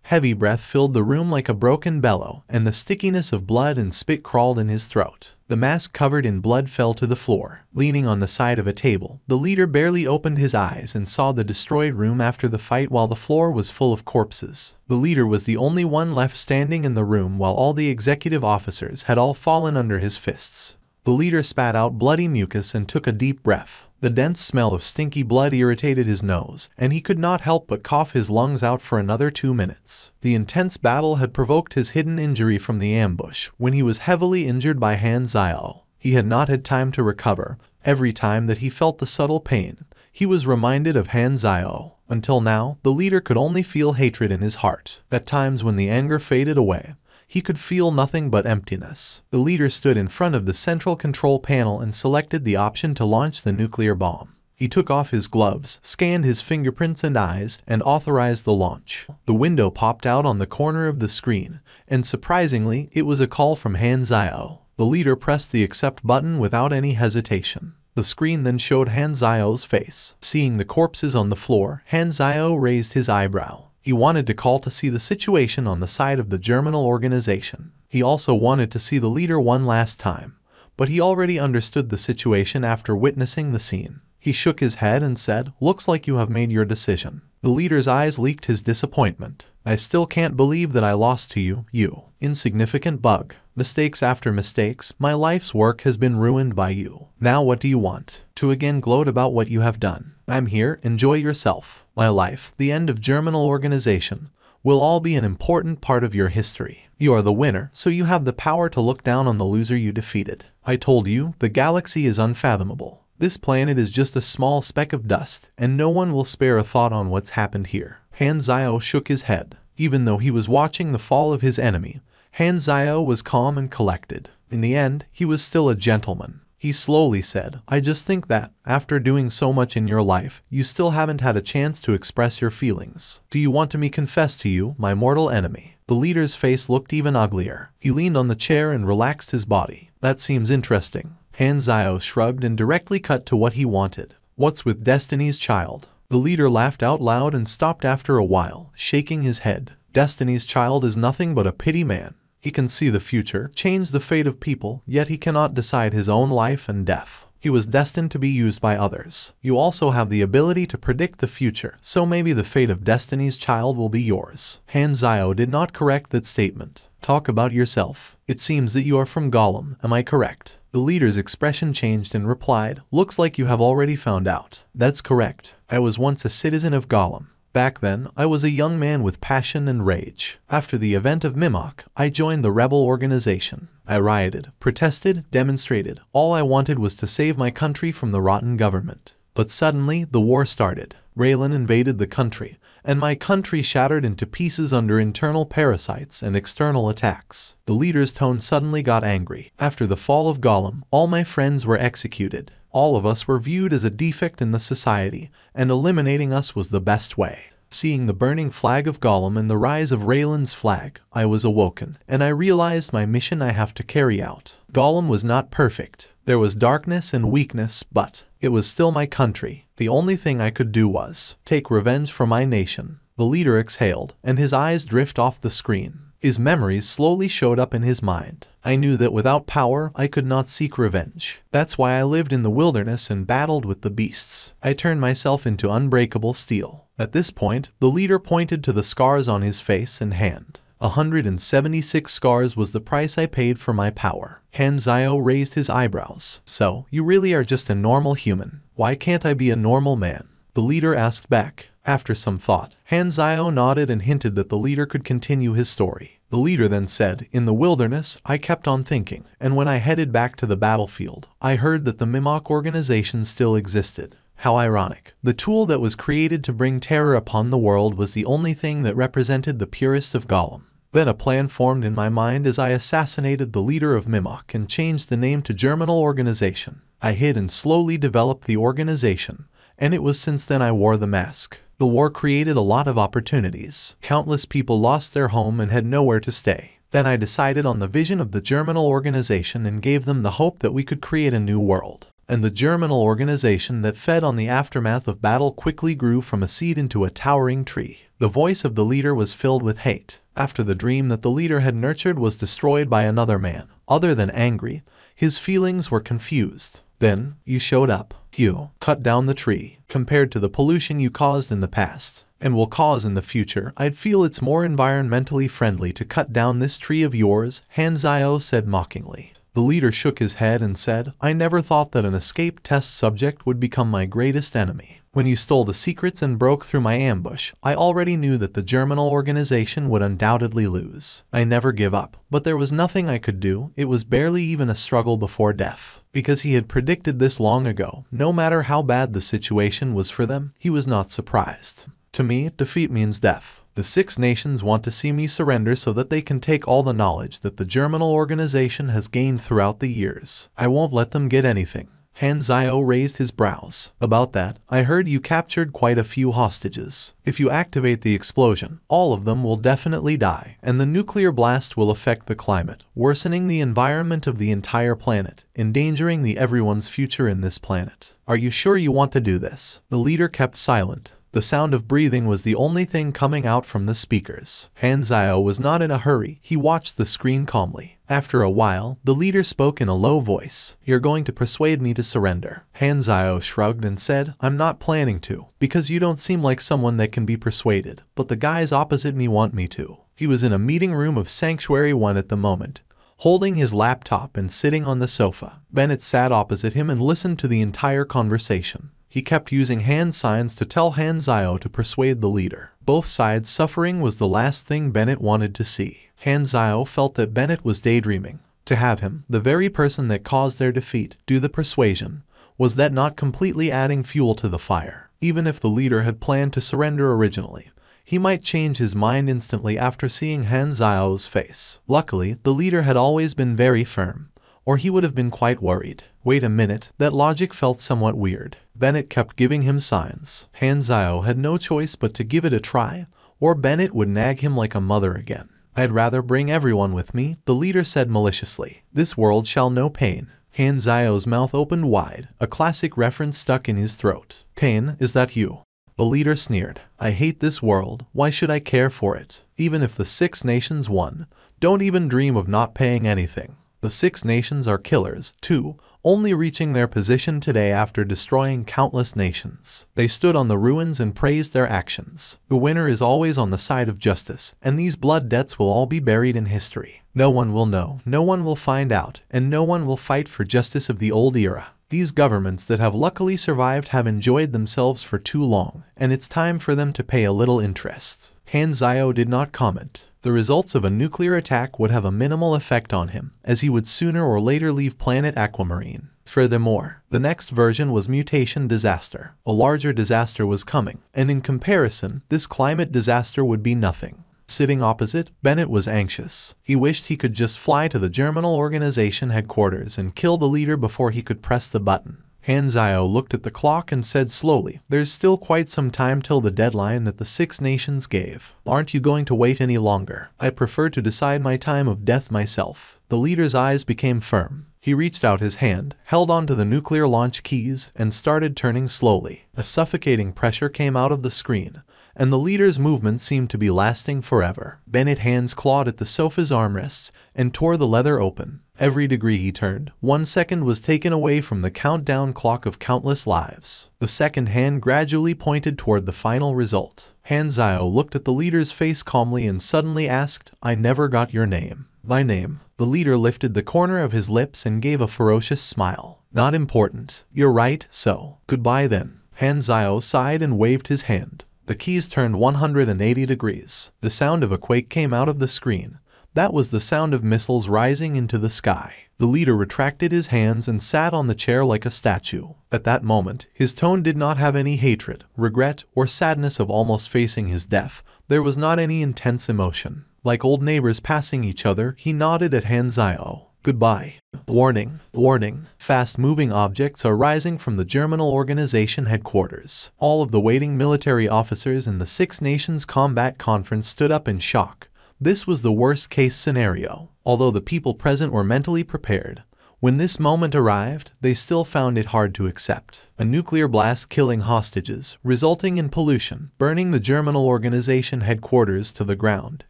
Heavy breath filled the room like a broken bellow, and the stickiness of blood and spit crawled in his throat. The mask covered in blood fell to the floor. Leaning on the side of a table, the leader barely opened his eyes and saw the destroyed room after the fight while the floor was full of corpses. The leader was the only one left standing in the room while all the executive officers had all fallen under his fists. The leader spat out bloody mucus and took a deep breath. The dense smell of stinky blood irritated his nose, and he could not help but cough his lungs out for another 2 minutes. The intense battle had provoked his hidden injury from the ambush, when he was heavily injured by Han Zhao. He had not had time to recover. Every time that he felt the subtle pain, he was reminded of Han Zhao. Until now, the leader could only feel hatred in his heart. At times when the anger faded away, he could feel nothing but emptiness. The leader stood in front of the central control panel and selected the option to launch the nuclear bomb. He took off his gloves, scanned his fingerprints and eyes, and authorized the launch. The window popped out on the corner of the screen, and surprisingly, it was a call from Han Zhao. The leader pressed the accept button without any hesitation. The screen then showed Han Zhao's face. Seeing the corpses on the floor, Han Zhao raised his eyebrow. He wanted to call to see the situation on the side of the Germinal organization. He also wanted to see the leader one last time, but he already understood the situation after witnessing the scene. He shook his head and said, "Looks like you have made your decision." The leader's eyes leaked his disappointment. "I still can't believe that I lost to you, you insignificant bug. Mistakes after mistakes, my life's work has been ruined by you. Now what do you want? To again gloat about what you have done? I'm here, enjoy yourself. My life, the end of Germinal organization, will all be an important part of your history. You are the winner, so you have the power to look down on the loser you defeated. I told you, the galaxy is unfathomable. This planet is just a small speck of dust, and no one will spare a thought on what's happened here." Han Zhao shook his head. Even though he was watching the fall of his enemy, Han Zhao was calm and collected. In the end, he was still a gentleman. He slowly said, "I just think that, after doing so much in your life, you still haven't had a chance to express your feelings. Do you want me to confess to you, my mortal enemy?" The leader's face looked even uglier. He leaned on the chair and relaxed his body. "That seems interesting." Han Zhao shrugged and directly cut to what he wanted. "What's with Destiny's Child?" The leader laughed out loud and stopped after a while, shaking his head. "Destiny's Child is nothing but a pity man. He can see the future, change the fate of people, yet he cannot decide his own life and death. He was destined to be used by others. You also have the ability to predict the future, so maybe the fate of Destiny's Child will be yours." Han Zhao did not correct that statement. "Talk about yourself. It seems that you are from Gollum, am I correct?" The leader's expression changed and replied, "Looks like you have already found out." "That's correct. I was once a citizen of Gollum. Back then, I was a young man with passion and rage. After the event of Mimok, I joined the rebel organization. I rioted, protested, demonstrated. All I wanted was to save my country from the rotten government. But suddenly, the war started. Raylan invaded the country, and my country shattered into pieces under internal parasites and external attacks." The leader's tone suddenly got angry. "After the fall of Gollum, all my friends were executed. All of us were viewed as a defect in the society, and eliminating us was the best way. Seeing the burning flag of Gollum and the rise of Raylan's flag, I was awoken, and I realized my mission I have to carry out. Gollum was not perfect. There was darkness and weakness, but it was still my country. The only thing I could do was take revenge for my nation." The leader exhaled, and his eyes drifted off the screen. His memories slowly showed up in his mind. "I knew that without power, I could not seek revenge. That's why I lived in the wilderness and battled with the beasts. I turned myself into unbreakable steel." At this point, the leader pointed to the scars on his face and hand. 176 scars was the price I paid for my power." Han Zhao raised his eyebrows. "So, you really are just a normal human. Why can't I be a normal man?" The leader asked back. After some thought, Han Zhao nodded and hinted that the leader could continue his story. The leader then said, "In the wilderness, I kept on thinking, and when I headed back to the battlefield, I heard that the Mimok organization still existed. How ironic. The tool that was created to bring terror upon the world was the only thing that represented the purest of Gollum. Then a plan formed in my mind as I assassinated the leader of Mimok and changed the name to Germinal Organization. I hid and slowly developed the organization, and it was since then I wore the mask. The war created a lot of opportunities. Countless people lost their home and had nowhere to stay. Then I decided on the vision of the Germinal Organization and gave them the hope that we could create a new world. And the Germinal Organization that fed on the aftermath of battle quickly grew from a seed into a towering tree. The voice of the leader was filled with hate. After the dream that the leader had nurtured was destroyed by another man, other than angry, his feelings were confused. Then, you showed up. You cut down the tree. Compared to the pollution you caused in the past, and will cause in the future, I'd feel it's more environmentally friendly to cut down this tree of yours, Han Zio said mockingly. The leader shook his head and said, I never thought that an escape test subject would become my greatest enemy. When you stole the secrets and broke through my ambush, I already knew that the Germinal organization would undoubtedly lose. I never give up, but there was nothing I could do. It was barely even a struggle before death. Because he had predicted this long ago, no matter how bad the situation was for them, he was not surprised. To me, defeat means death. The 6 nations want to see me surrender so that they can take all the knowledge that the Germinal organization has gained throughout the years. I won't let them get anything. Han Zio raised his brows. About that, I heard you captured quite a few hostages. If you activate the explosion, all of them will definitely die, and the nuclear blast will affect the climate, worsening the environment of the entire planet, endangering everyone's future in this planet. Are you sure you want to do this? The leader kept silent. The sound of breathing was the only thing coming out from the speakers. Han Zio was not in a hurry. He watched the screen calmly. After a while, the leader spoke in a low voice. You're going to persuade me to surrender. Han Zio shrugged and said, I'm not planning to, because you don't seem like someone that can be persuaded, but the guys opposite me want me to. He was in a meeting room of Sanctuary 1 at the moment, holding his laptop and sitting on the sofa. Bennett sat opposite him and listened to the entire conversation. He kept using hand signs to tell Han Zio to persuade the leader. Both sides suffering was the last thing Bennett wanted to see. Han Zio felt that Bennett was daydreaming. To have him, the very person that caused their defeat, do the persuasion, was that not completely adding fuel to the fire? Even if the leader had planned to surrender originally, he might change his mind instantly after seeing Han Zio's face. Luckily, the leader had always been very firm, or he would have been quite worried. Wait a minute, that logic felt somewhat weird. Bennett kept giving him signs. Han Zio had no choice but to give it a try, or Bennett would nag him like a mother again. I'd rather bring everyone with me, the leader said maliciously. This world shall know pain. Han Zio's mouth opened wide, a classic reference stuck in his throat. Pain, is that you? The leader sneered. I hate this world, why should I care for it? Even if the 6 nations won, don't even dream of not paying anything. The 6 nations are killers, too, only reaching their position today after destroying countless nations. They stood on the ruins and praised their actions. The winner is always on the side of justice, and these blood debts will all be buried in history. No one will know, no one will find out, and no one will fight for justice of the old era. These governments that have luckily survived have enjoyed themselves for too long, and it's time for them to pay a little interest. Han Zio did not comment. The results of a nuclear attack would have a minimal effect on him, as he would sooner or later leave planet Aquamarine. Furthermore, the next version was mutation disaster. A larger disaster was coming, and in comparison, this climate disaster would be nothing. Sitting opposite, Bennett was anxious. He wished he could just fly to the Germinal organization headquarters and kill the leader before he could press the button. Han Zio looked at the clock and said slowly, there's still quite some time till the deadline that the 6 nations gave. Aren't you going to wait any longer? I prefer to decide my time of death myself. The leader's eyes became firm. He reached out his hand, held onto the nuclear launch keys, and started turning slowly. A suffocating pressure came out of the screen, and the leader's movement seemed to be lasting forever. Bennett's hands clawed at the sofa's armrests and tore the leather open. Every degree he turned, 1 second was taken away from the countdown clock of countless lives. The second hand gradually pointed toward the final result. Han Zio looked at the leader's face calmly and suddenly asked, I never got your name. My name. The leader lifted the corner of his lips and gave a ferocious smile. Not important. You're right, so. Goodbye then. Han Zio sighed and waved his hand. The keys turned 180 degrees. The sound of a quake came out of the screen. That was the sound of missiles rising into the sky. The leader retracted his hands and sat on the chair like a statue. At that moment, his tone did not have any hatred, regret, or sadness of almost facing his death. There was not any intense emotion. Like old neighbors passing each other, he nodded at Han Zio. Goodbye. Warning. Warning. Fast-moving objects are rising from the Germinal organization headquarters. All of the waiting military officers in the 6 Nations Combat Conference stood up in shock. This was the worst-case scenario. Although the people present were mentally prepared, When this moment arrived, they still found it hard to accept. A nuclear blast killing hostages, resulting in pollution, burning the Germinal Organization headquarters to the ground.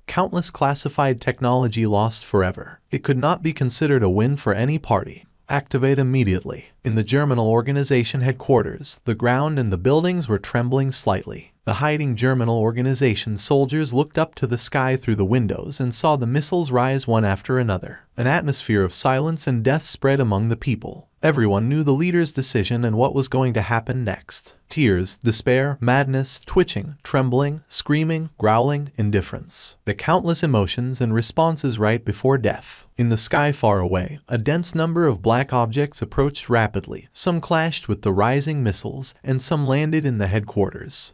Countless classified technology lost forever. It could not be considered a win for any party. Activate immediately. In the Germinal Organization headquarters, the ground and the buildings were trembling slightly. The hiding Germinal Organization soldiers looked up to the sky through the windows and saw the missiles rise one after another. An atmosphere of silence and death spread among the people. Everyone knew the leader's decision and what was going to happen next. Tears, despair, madness, twitching, trembling, screaming, growling, indifference. The countless emotions and responses right before death. In the sky far away, a dense number of black objects approached rapidly. Some clashed with the rising missiles, and some landed in the headquarters.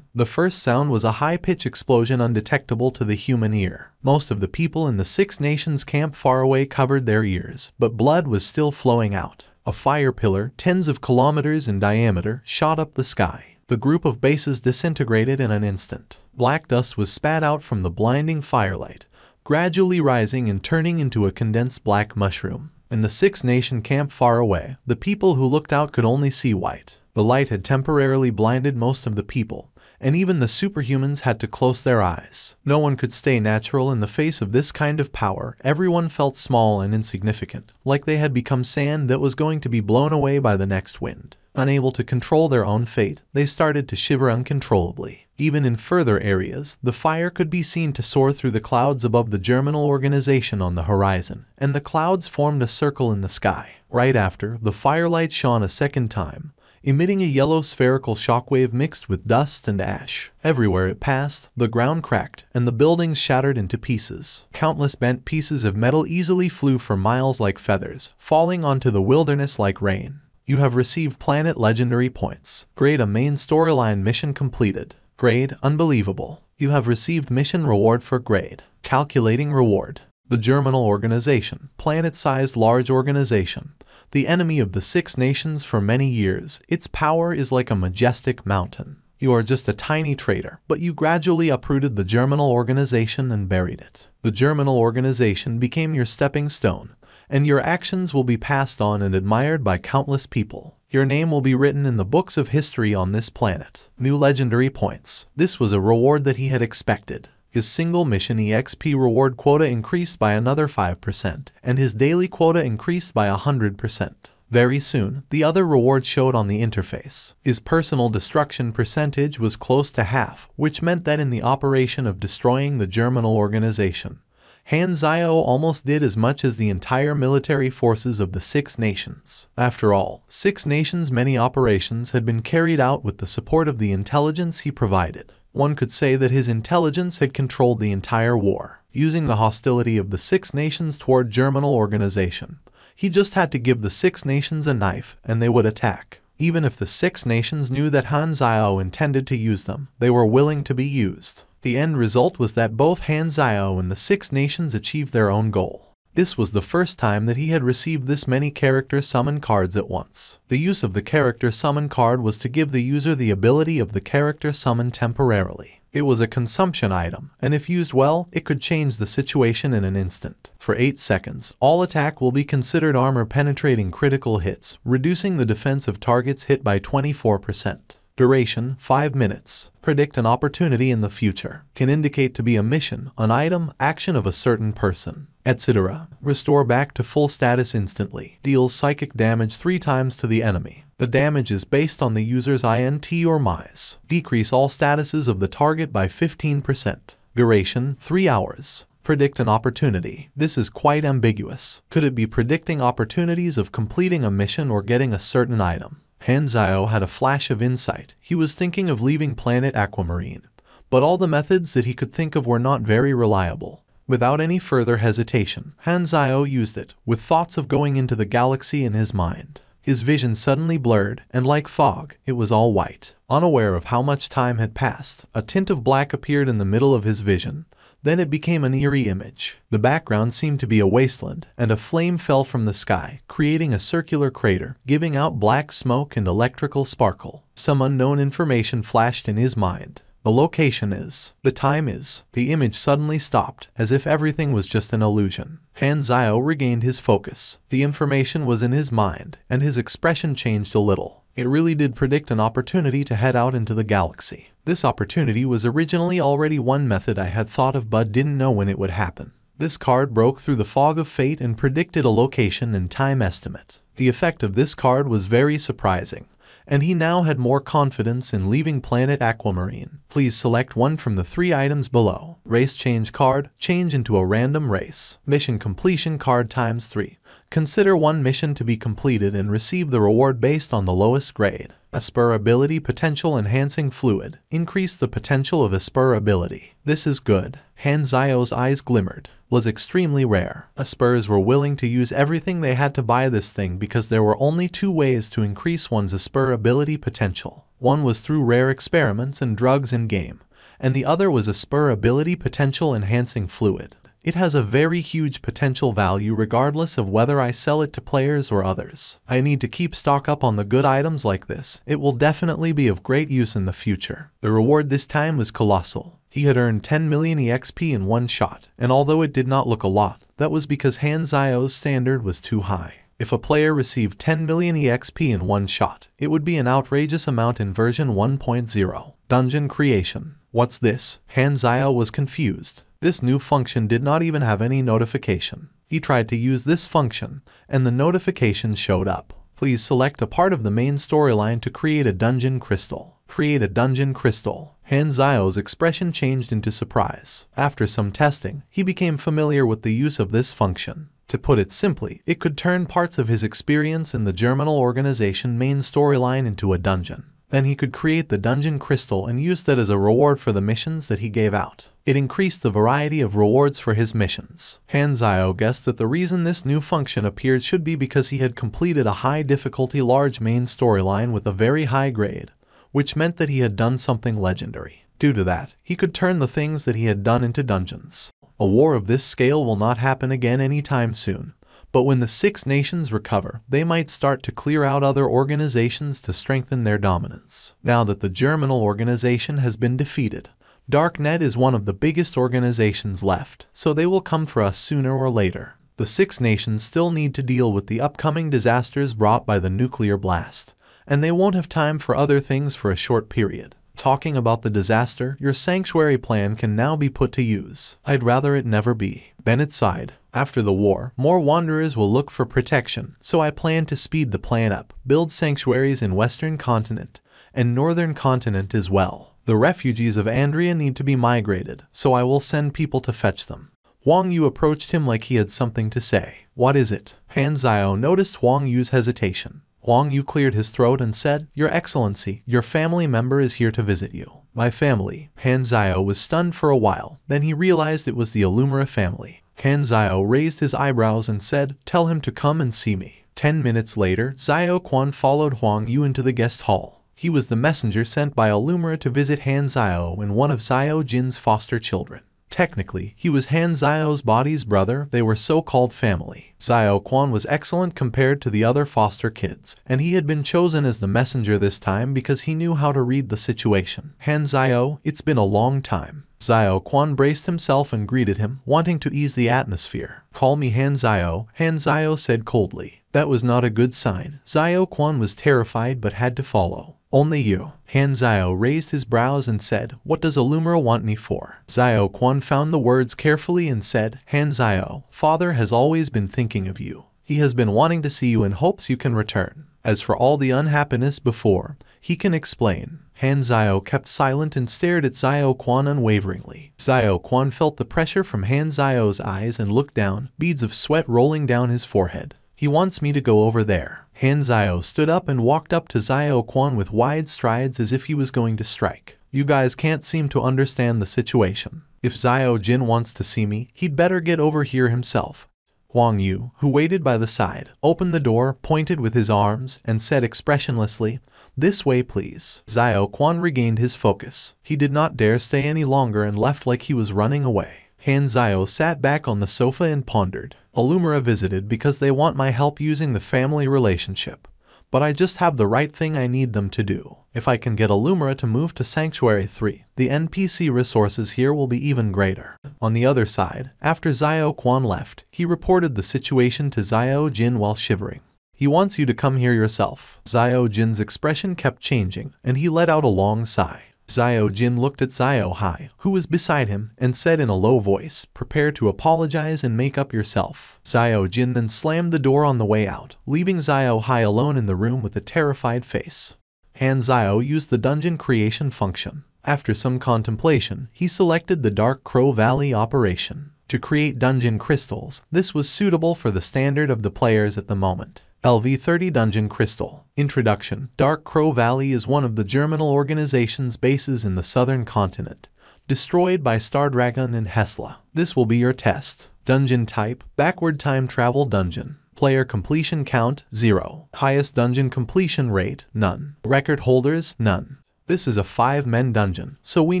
The first sound was a high-pitched explosion undetectable to the human ear. Most of the people in the Six Nations camp far away covered their ears, but blood was still flowing out. A fire pillar, tens of kilometers in diameter, shot up the sky. The group of bases disintegrated in an instant. Black dust was spat out from the blinding firelight, gradually rising and turning into a condensed black mushroom. In the Six Nation camp far away, the people who looked out could only see white. The light had temporarily blinded most of the people, and even the superhumans had to close their eyes. No one could stay natural in the face of this kind of power. Everyone felt small and insignificant, like they had become sand that was going to be blown away by the next wind. Unable to control their own fate, they started to shiver uncontrollably. Even in further areas, the fire could be seen to soar through the clouds above the Germinal Organization on the horizon, and the clouds formed a circle in the sky. Right after, the firelight shone a second time, emitting a yellow spherical shockwave mixed with dust and ash. Everywhere it passed, the ground cracked, and the buildings shattered into pieces. Countless bent pieces of metal easily flew for miles like feathers, falling onto the wilderness like rain. You have received Planet Legendary points. Grade a main storyline mission completed. Grade Unbelievable. You have received mission reward for grade. Calculating reward. The Germinal Organization, planet-sized large organization. The enemy of the Six Nations for many years, its power is like a majestic mountain. You are just a tiny traitor, but you gradually uprooted the Germinal Organization and buried it. The Germinal Organization became your stepping stone, and your actions will be passed on and admired by countless people. Your name will be written in the books of history on this planet. New legendary points. This was a reward that he had expected. His single mission EXP reward quota increased by another 5%, and his daily quota increased by 100%. Very soon, the other reward showed on the interface. His personal destruction percentage was close to half, which meant that in the operation of destroying the Germinal Organization, Han Zio almost did as much as the entire military forces of the Six Nations. After all, Six Nations' many operations had been carried out with the support of the intelligence he provided. One could say that his intelligence had controlled the entire war. Using the hostility of the Six Nations toward Germinal Organization, he just had to give the Six Nations a knife and they would attack. Even if the Six Nations knew that Han Zio intended to use them, they were willing to be used. The end result was that both Han Zio and the Six Nations achieved their own goal. This was the first time that he had received this many character summon cards at once. The use of the character summon card was to give the user the ability of the character summon temporarily. It was a consumption item, and if used well, it could change the situation in an instant. For 8 seconds, all attack will be considered armor-penetrating critical hits, reducing the defense of targets hit by 24%. Duration, 5 minutes. Predict an opportunity in the future. Can indicate to be a mission, an item, action of a certain person, etc. Restore back to full status instantly. Deals psychic damage 3 times to the enemy. The damage is based on the user's INT or MIS. Decrease all statuses of the target by 15%. Duration, 3 hours. Predict an opportunity. This is quite ambiguous. Could it be predicting opportunities of completing a mission or getting a certain item? Han Zio had a flash of insight. He was thinking of leaving planet Aquamarine, but all the methods that he could think of were not very reliable. Without any further hesitation, Han Zio used it, with thoughts of going into the galaxy in his mind. His vision suddenly blurred, and like fog, it was all white. Unaware of how much time had passed, a tint of black appeared in the middle of his vision. Then it became an eerie image. The background seemed to be a wasteland, and a flame fell from the sky, creating a circular crater, giving out black smoke and electrical sparkle. Some unknown information flashed in his mind. The location is. The time is. The image suddenly stopped, as if everything was just an illusion. Han Zio regained his focus. The information was in his mind, and his expression changed a little. It really did predict an opportunity to head out into the galaxy. This opportunity was originally already one method I had thought of but didn't know when it would happen. This card broke through the fog of fate and predicted a location and time estimate. The effect of this card was very surprising, and he now had more confidence in leaving planet Aquamarine. Please select one from the 3 items below. Race change card, change into a random race. Mission completion card times 3. Consider one mission to be completed and receive the reward based on the lowest grade. Esper ability potential enhancing fluid. Increase the potential of Esper ability. This is good. Han Zio's eyes glimmered. Was extremely rare. Espers were willing to use everything they had to buy this thing because there were only 2 ways to increase one's Esper ability potential. One was through rare experiments and drugs in-game, and the other was Esper ability potential enhancing fluid. It has a very huge potential value regardless of whether I sell it to players or others. I need to keep stock up on the good items like this. It will definitely be of great use in the future. The reward this time was colossal. He had earned 10 million EXP in one shot, and although it did not look a lot, that was because Han Zio's standard was too high. If a player received 10 million EXP in one shot, it would be an outrageous amount in version 1.0. Dungeon creation. What's this? Han Zio was confused. This new function did not even have any notification. He tried to use this function, and the notification showed up. Please select a part of the main storyline to create a dungeon crystal. Create a dungeon crystal. Han Zio's expression changed into surprise. After some testing, he became familiar with the use of this function. To put it simply, it could turn parts of his experience in the Germinal Organization main storyline into a dungeon. Then he could create the dungeon crystal and use that as a reward for the missions that he gave out. It increased the variety of rewards for his missions. Han Zio guessed that the reason this new function appeared should be because he had completed a high difficulty large main storyline with a very high grade, which meant that he had done something legendary. Due to that, he could turn the things that he had done into dungeons. A war of this scale will not happen again anytime soon. But when the 6 nations recover, they might start to clear out other organizations to strengthen their dominance. Now that the Germinal Organization has been defeated, Darknet is one of the biggest organizations left, so they will come for us sooner or later. The 6 nations still need to deal with the upcoming disasters brought by the nuclear blast, and they won't have time for other things for a short period. Talking about the disaster, your sanctuary plan can now be put to use. I'd rather it never be. Bennett sighed. After the war, more wanderers will look for protection, so I plan to speed the plan up, build sanctuaries in Western Continent, and Northern Continent as well. The refugees of Andria need to be migrated, so I will send people to fetch them. Huang Yu approached him like he had something to say. What is it? Han Zio noticed Huang Yu's hesitation. Huang Yu cleared his throat and said, Your Excellency, your family member is here to visit you. My family. Han Zio was stunned for a while, then he realized it was the Illumira family. Han Zio raised his eyebrows and said, Tell him to come and see me. 10 minutes later, Zio Quan followed Huang Yu into the guest hall. He was the messenger sent by Illumira to visit Han Zio and one of Zio Jin's foster children. Technically, he was Han Zio's body's brother. They were so-called family. Zio Quan was excellent compared to the other foster kids, and he had been chosen as the messenger this time because he knew how to read the situation. Han Zio, it's been a long time. Zio Quan braced himself and greeted him, wanting to ease the atmosphere. Call me Han Zio said coldly. That was not a good sign. Zio Quan was terrified but had to follow. Only you. Han Zio raised his brows and said, What does Illumira want me for? Zio Quan found the words carefully and said, Han Zio, father has always been thinking of you. He has been wanting to see you and hopes you can return. As for all the unhappiness before, he can explain. Han Zio kept silent and stared at Zio Quan unwaveringly. Zio Quan felt the pressure from Han Zio's eyes and looked down, beads of sweat rolling down his forehead. He wants me to go over there. Han Zio stood up and walked up to Zio Quan with wide strides as if he was going to strike. You guys can't seem to understand the situation. If Zio Jin wants to see me, he'd better get over here himself. Huang Yu, who waited by the side, opened the door, pointed with his arms, and said expressionlessly, This way please. Zio Quan regained his focus. He did not dare stay any longer and left like he was running away. Han Zio sat back on the sofa and pondered. Illumira visited because they want my help using the family relationship. but I just have the right thing I need them to do. If I can get Illumira to move to Sanctuary 3, the NPC resources here will be even greater. On the other side, after Xiao Quan left, he reported the situation to Xiao Jin while shivering. He wants you to come here yourself. Xiao Jin's expression kept changing, and he let out a long sigh. Xiao Jin looked at Xiao Hai, who was beside him, and said in a low voice, "Prepare to apologize and make up yourself." Xiao Jin then slammed the door on the way out, leaving Xiao Hai alone in the room with a terrified face. Han Xiao used the dungeon creation function. After some contemplation, he selected the Dark Crow Valley operation. To create dungeon crystals, this was suitable for the standard of the players at the moment. LV30 Dungeon Crystal. Introduction. Dark Crow Valley is one of the Germinal organization's bases in the southern continent, destroyed by Stardragon and Hesla. This will be your test. Dungeon type, backward time travel dungeon. Player completion count, 0. Highest dungeon completion rate, none. Record holders, none. This is a 5-man dungeon, so we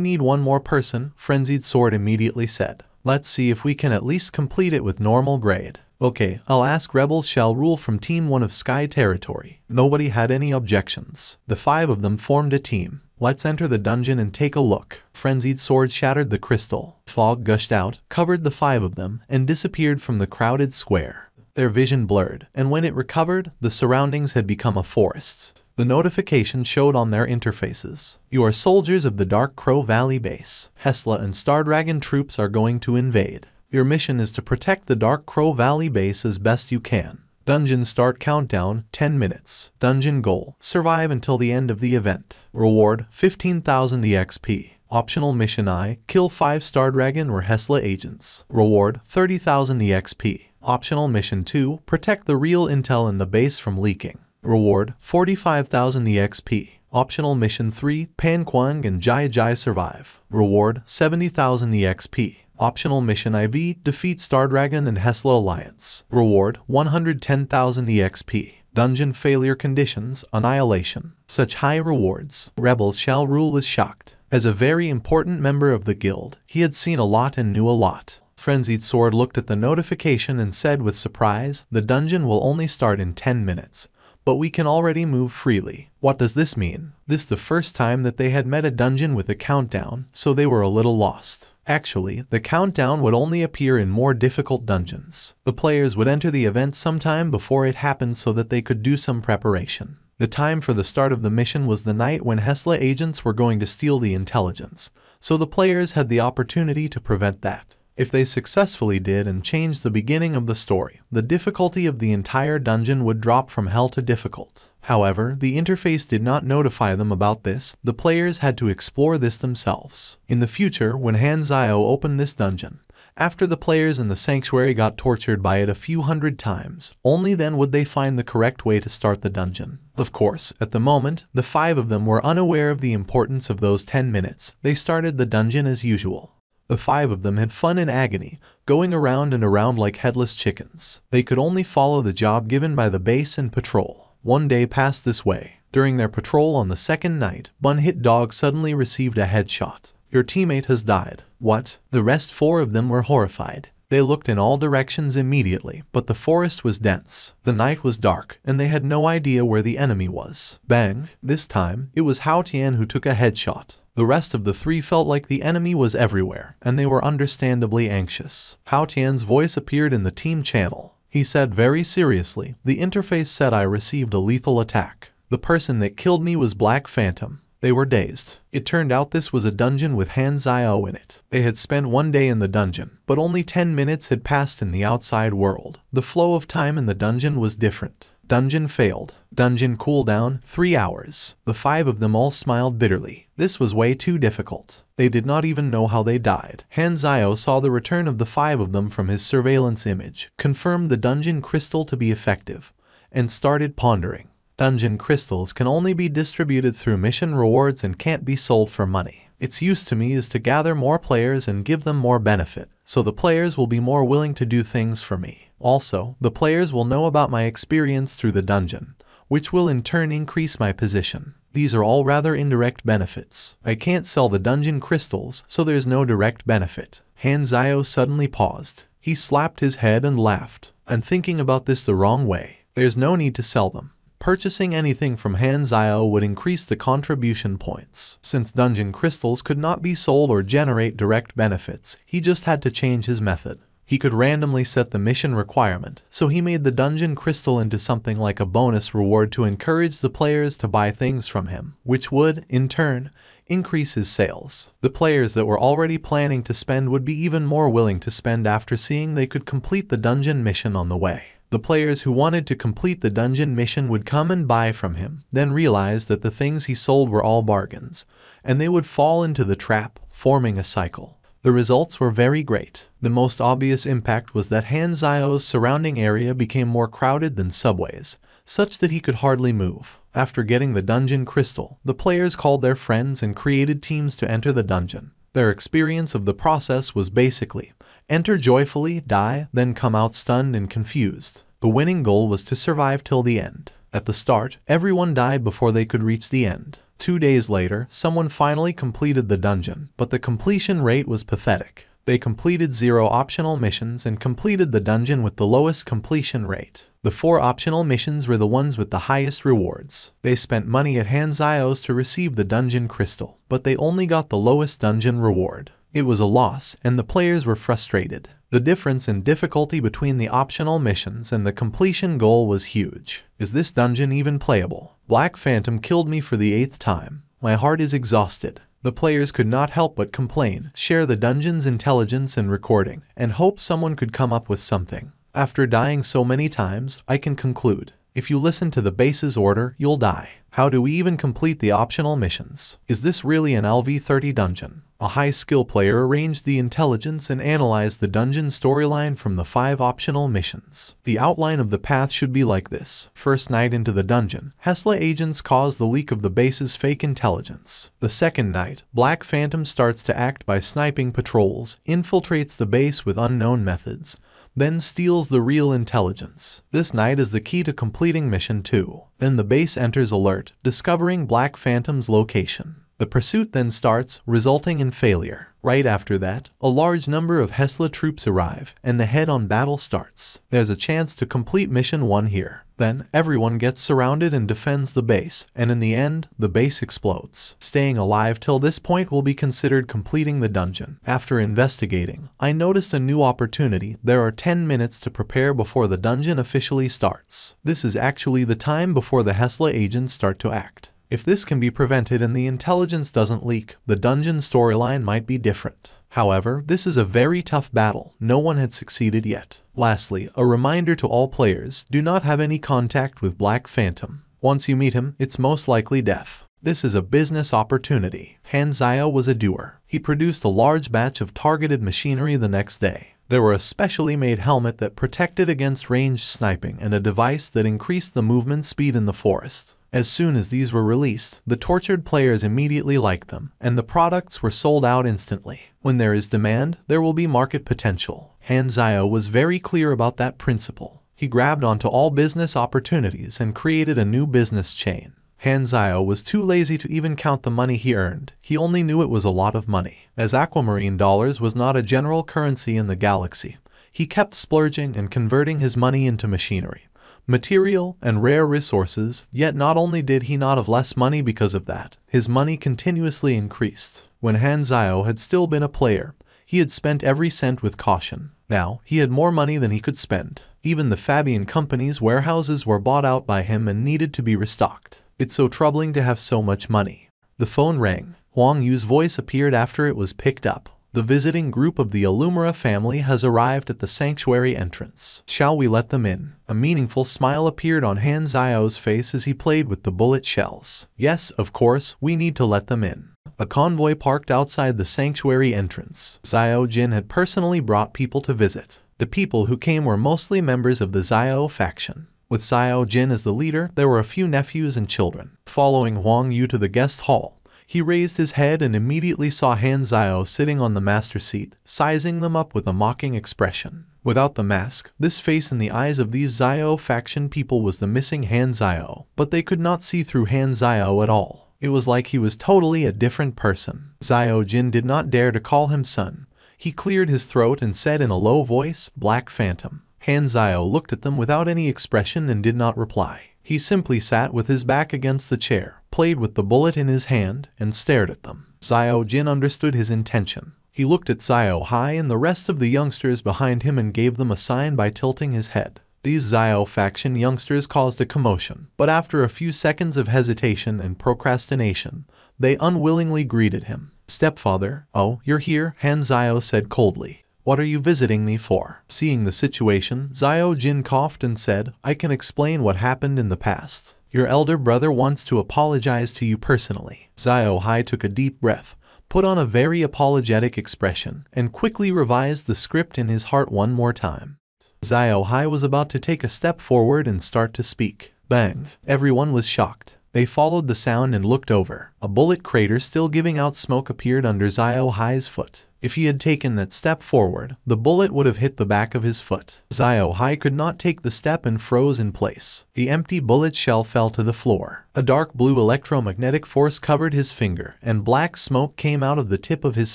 need one more person, Frenzied Sword immediately said. Let's see if we can at least complete it with normal grade. Okay, I'll ask Rebels shall rule from Team 1 of Sky Territory. Nobody had any objections. The 5 of them formed a team. Let's enter the dungeon and take a look. Frenzied Sword shattered the crystal. Fog gushed out, covered the 5 of them, and disappeared from the crowded square. Their vision blurred, and when it recovered, the surroundings had become a forest. The notification showed on their interfaces. You are soldiers of the Dark Crow Valley base. Hesla and Stardragon troops are going to invade. Your mission is to protect the Dark Crow Valley base as best you can. Dungeon start countdown, 10 minutes. Dungeon goal, survive until the end of the event. Reward, 15,000 EXP. Optional mission I, kill 5 Stardragon or Hesla agents. Reward, 30,000 EXP. Optional mission 2, protect the real intel in the base from leaking. Reward, 45,000 EXP. Optional mission 3, Pan Kwang and Jai Jai survive. Reward, 70,000 EXP. Optional mission IV, defeat Stardragon and Hesla Alliance. Reward, 110,000 EXP. Dungeon failure conditions, annihilation. Such high rewards. Rebels shall rule was shocked. As a very important member of the guild, he had seen a lot and knew a lot. Frenzied Sword looked at the notification and said with surprise, the dungeon will only start in 10 minutes. But we can already move freely. What does this mean? This the first time that they had met a dungeon with a countdown, so they were a little lost. Actually, the countdown would only appear in more difficult dungeons. The players would enter the event sometime before it happened so that they could do some preparation. The time for the start of the mission was the night when Hesla agents were going to steal the intelligence, so the players had the opportunity to prevent that. If they successfully did and changed the beginning of the story, the difficulty of the entire dungeon would drop from hell to difficult. However, the interface did not notify them about this. The players had to explore this themselves. In the future, when Han Xiao opened this dungeon, after the players in the sanctuary got tortured by it a few hundred times, only then would they find the correct way to start the dungeon. Of course, at the moment, the 5 of them were unaware of the importance of those 10 minutes. They started the dungeon as usual. The 5 of them had fun in agony, going around and around like headless chickens. They could only follow the job given by the base and patrol. One day passed this way. During their patrol on the second night, Bun-Hit Dog suddenly received a headshot. Your teammate has died. What? The rest 4 of them were horrified. They looked in all directions immediately, but the forest was dense. The night was dark, and they had no idea where the enemy was. Bang! This time, it was Hao Tian who took a headshot. The rest of the 3 felt like the enemy was everywhere, and they were understandably anxious. Hao Tian's voice appeared in the team channel. He said very seriously, the interface said I received a lethal attack. The person that killed me was Black Phantom. They were dazed. It turned out this was a dungeon with Han Xiao in it. They had spent 1 day in the dungeon, but only 10 minutes had passed in the outside world. The flow of time in the dungeon was different. Dungeon failed. Dungeon cooldown, 3 hours. The 5 of them all smiled bitterly. This was way too difficult. They did not even know how they died. Han Xiao saw the return of the 5 of them from his surveillance image, confirmed the dungeon crystal to be effective, and started pondering. Dungeon crystals can only be distributed through mission rewards and can't be sold for money. Its use to me is to gather more players and give them more benefit, so the players will be more willing to do things for me. Also, the players will know about my experience through the dungeon, which will in turn increase my position. These are all rather indirect benefits. I can't sell the dungeon crystals, so there's no direct benefit. Han Xiao suddenly paused. He slapped his head and laughed. I'm thinking about this the wrong way. There's no need to sell them. Purchasing anything from Han Zio would increase the contribution points. Since dungeon crystals could not be sold or generate direct benefits, he just had to change his method. He could randomly set the mission requirement, so he made the dungeon crystal into something like a bonus reward to encourage the players to buy things from him, which would, in turn, increase his sales. The players that were already planning to spend would be even more willing to spend after seeing they could complete the dungeon mission on the way. The players who wanted to complete the dungeon mission would come and buy from him, then realize that the things he sold were all bargains, and they would fall into the trap, forming a cycle. The results were very great. The most obvious impact was that Han Zio's surrounding area became more crowded than subways, such that he could hardly move. After getting the dungeon crystal, the players called their friends and created teams to enter the dungeon. Their experience of the process was basically enter joyfully, die, then come out stunned and confused. The winning goal was to survive till the end. At the start, everyone died before they could reach the end. 2 days later, someone finally completed the dungeon, but the completion rate was pathetic. They completed 0 optional missions and completed the dungeon with the lowest completion rate. The 4 optional missions were the ones with the highest rewards. They spent money at Han Zio's to receive the dungeon crystal, but they only got the lowest dungeon reward. It was a loss, and the players were frustrated. The difference in difficulty between the optional missions and the completion goal was huge. Is this dungeon even playable? Black Phantom killed me for the 8th time. My heart is exhausted. The players could not help but complain, share the dungeon's intelligence and recording, and hope someone could come up with something. After dying so many times, I can conclude, if you listen to the base's order, you'll die. How do we even complete the optional missions? Is this really an LV30 dungeon? A high-skill player arranged the intelligence and analyzed the dungeon storyline from the 5 optional missions. The outline of the path should be like this. First night into the dungeon, Hesla agents cause the leak of the base's fake intelligence. The second night, Black Phantom starts to act by sniping patrols, infiltrates the base with unknown methods, then steals the real intelligence. This night is the key to completing mission 2. Then the base enters alert, discovering Black Phantom's location. The pursuit then starts, resulting in failure. Right after that, a large number of Hesla troops arrive, and the head-on battle starts. There's a chance to complete mission 1 here. Then, everyone gets surrounded and defends the base, and in the end, the base explodes. Staying alive till this point will be considered completing the dungeon. After investigating, I noticed a new opportunity. There are 10 minutes to prepare before the dungeon officially starts. This is actually the time before the Hesla agents start to act. If this can be prevented and the intelligence doesn't leak, the dungeon storyline might be different. However, this is a very tough battle. No one had succeeded yet. Lastly, a reminder to all players, do not have any contact with Black Phantom. Once you meet him, it's most likely death. This is a business opportunity. Han Zio was a doer. He produced a large batch of targeted machinery the next day. There were a specially made helmet that protected against ranged sniping and a device that increased the movement speed in the forest. As soon as these were released, the tortured players immediately liked them, and the products were sold out instantly. When there is demand, there will be market potential. Han Zio was very clear about that principle. He grabbed onto all business opportunities and created a new business chain. Han Zio was too lazy to even count the money he earned. He only knew it was a lot of money. As aquamarine dollars was not a general currency in the galaxy, he kept splurging and converting his money into machinery, material, and rare resources. Yet not only did he not have less money because of that, his money continuously increased. When Han Zio had still been a player, he had spent every cent with caution. Now, he had more money than he could spend. Even the Fabian company's warehouses were bought out by him and needed to be restocked. It's so troubling to have so much money. The phone rang. Huang Yu's voice appeared after it was picked up. The visiting group of the Illumira family has arrived at the sanctuary entrance. Shall we let them in? A meaningful smile appeared on Han Zio's face as he played with the bullet shells. Yes, of course, we need to let them in. A convoy parked outside the sanctuary entrance. Zio Jin had personally brought people to visit. The people who came were mostly members of the Zio faction. With Zio Jin as the leader, there were a few nephews and children. Following Huang Yu to the guest hall, he raised his head and immediately saw Han Zio sitting on the master seat, sizing them up with a mocking expression. Without the mask, this face in the eyes of these Zio faction people was the missing Han Zio, but they could not see through Han Zio at all. It was like he was totally a different person. Zio Jin did not dare to call him son. He cleared his throat and said in a low voice, "Black Phantom." Han Zio looked at them without any expression and did not reply. He simply sat with his back against the chair, played with the bullet in his hand, and stared at them. Xiao Jin understood his intention. He looked at Xiao Hai and the rest of the youngsters behind him and gave them a sign by tilting his head. These Xiao faction youngsters caused a commotion, but after a few seconds of hesitation and procrastination, they unwillingly greeted him. "Stepfather, oh, you're here," Han Xiao said coldly. "What are you visiting me for?" Seeing the situation, Xiao Jin coughed and said, "I can explain what happened in the past. Your elder brother wants to apologize to you personally." Xiao Hai took a deep breath, put on a very apologetic expression, and quickly revised the script in his heart one more time. Xiao Hai was about to take a step forward and start to speak. Bang! Everyone was shocked. They followed the sound and looked over. A bullet crater still giving out smoke appeared under Xiao Hai's foot. If he had taken that step forward, the bullet would have hit the back of his foot. Xiao Hai could not take the step and froze in place. The empty bullet shell fell to the floor. A dark blue electromagnetic force covered his finger, and black smoke came out of the tip of his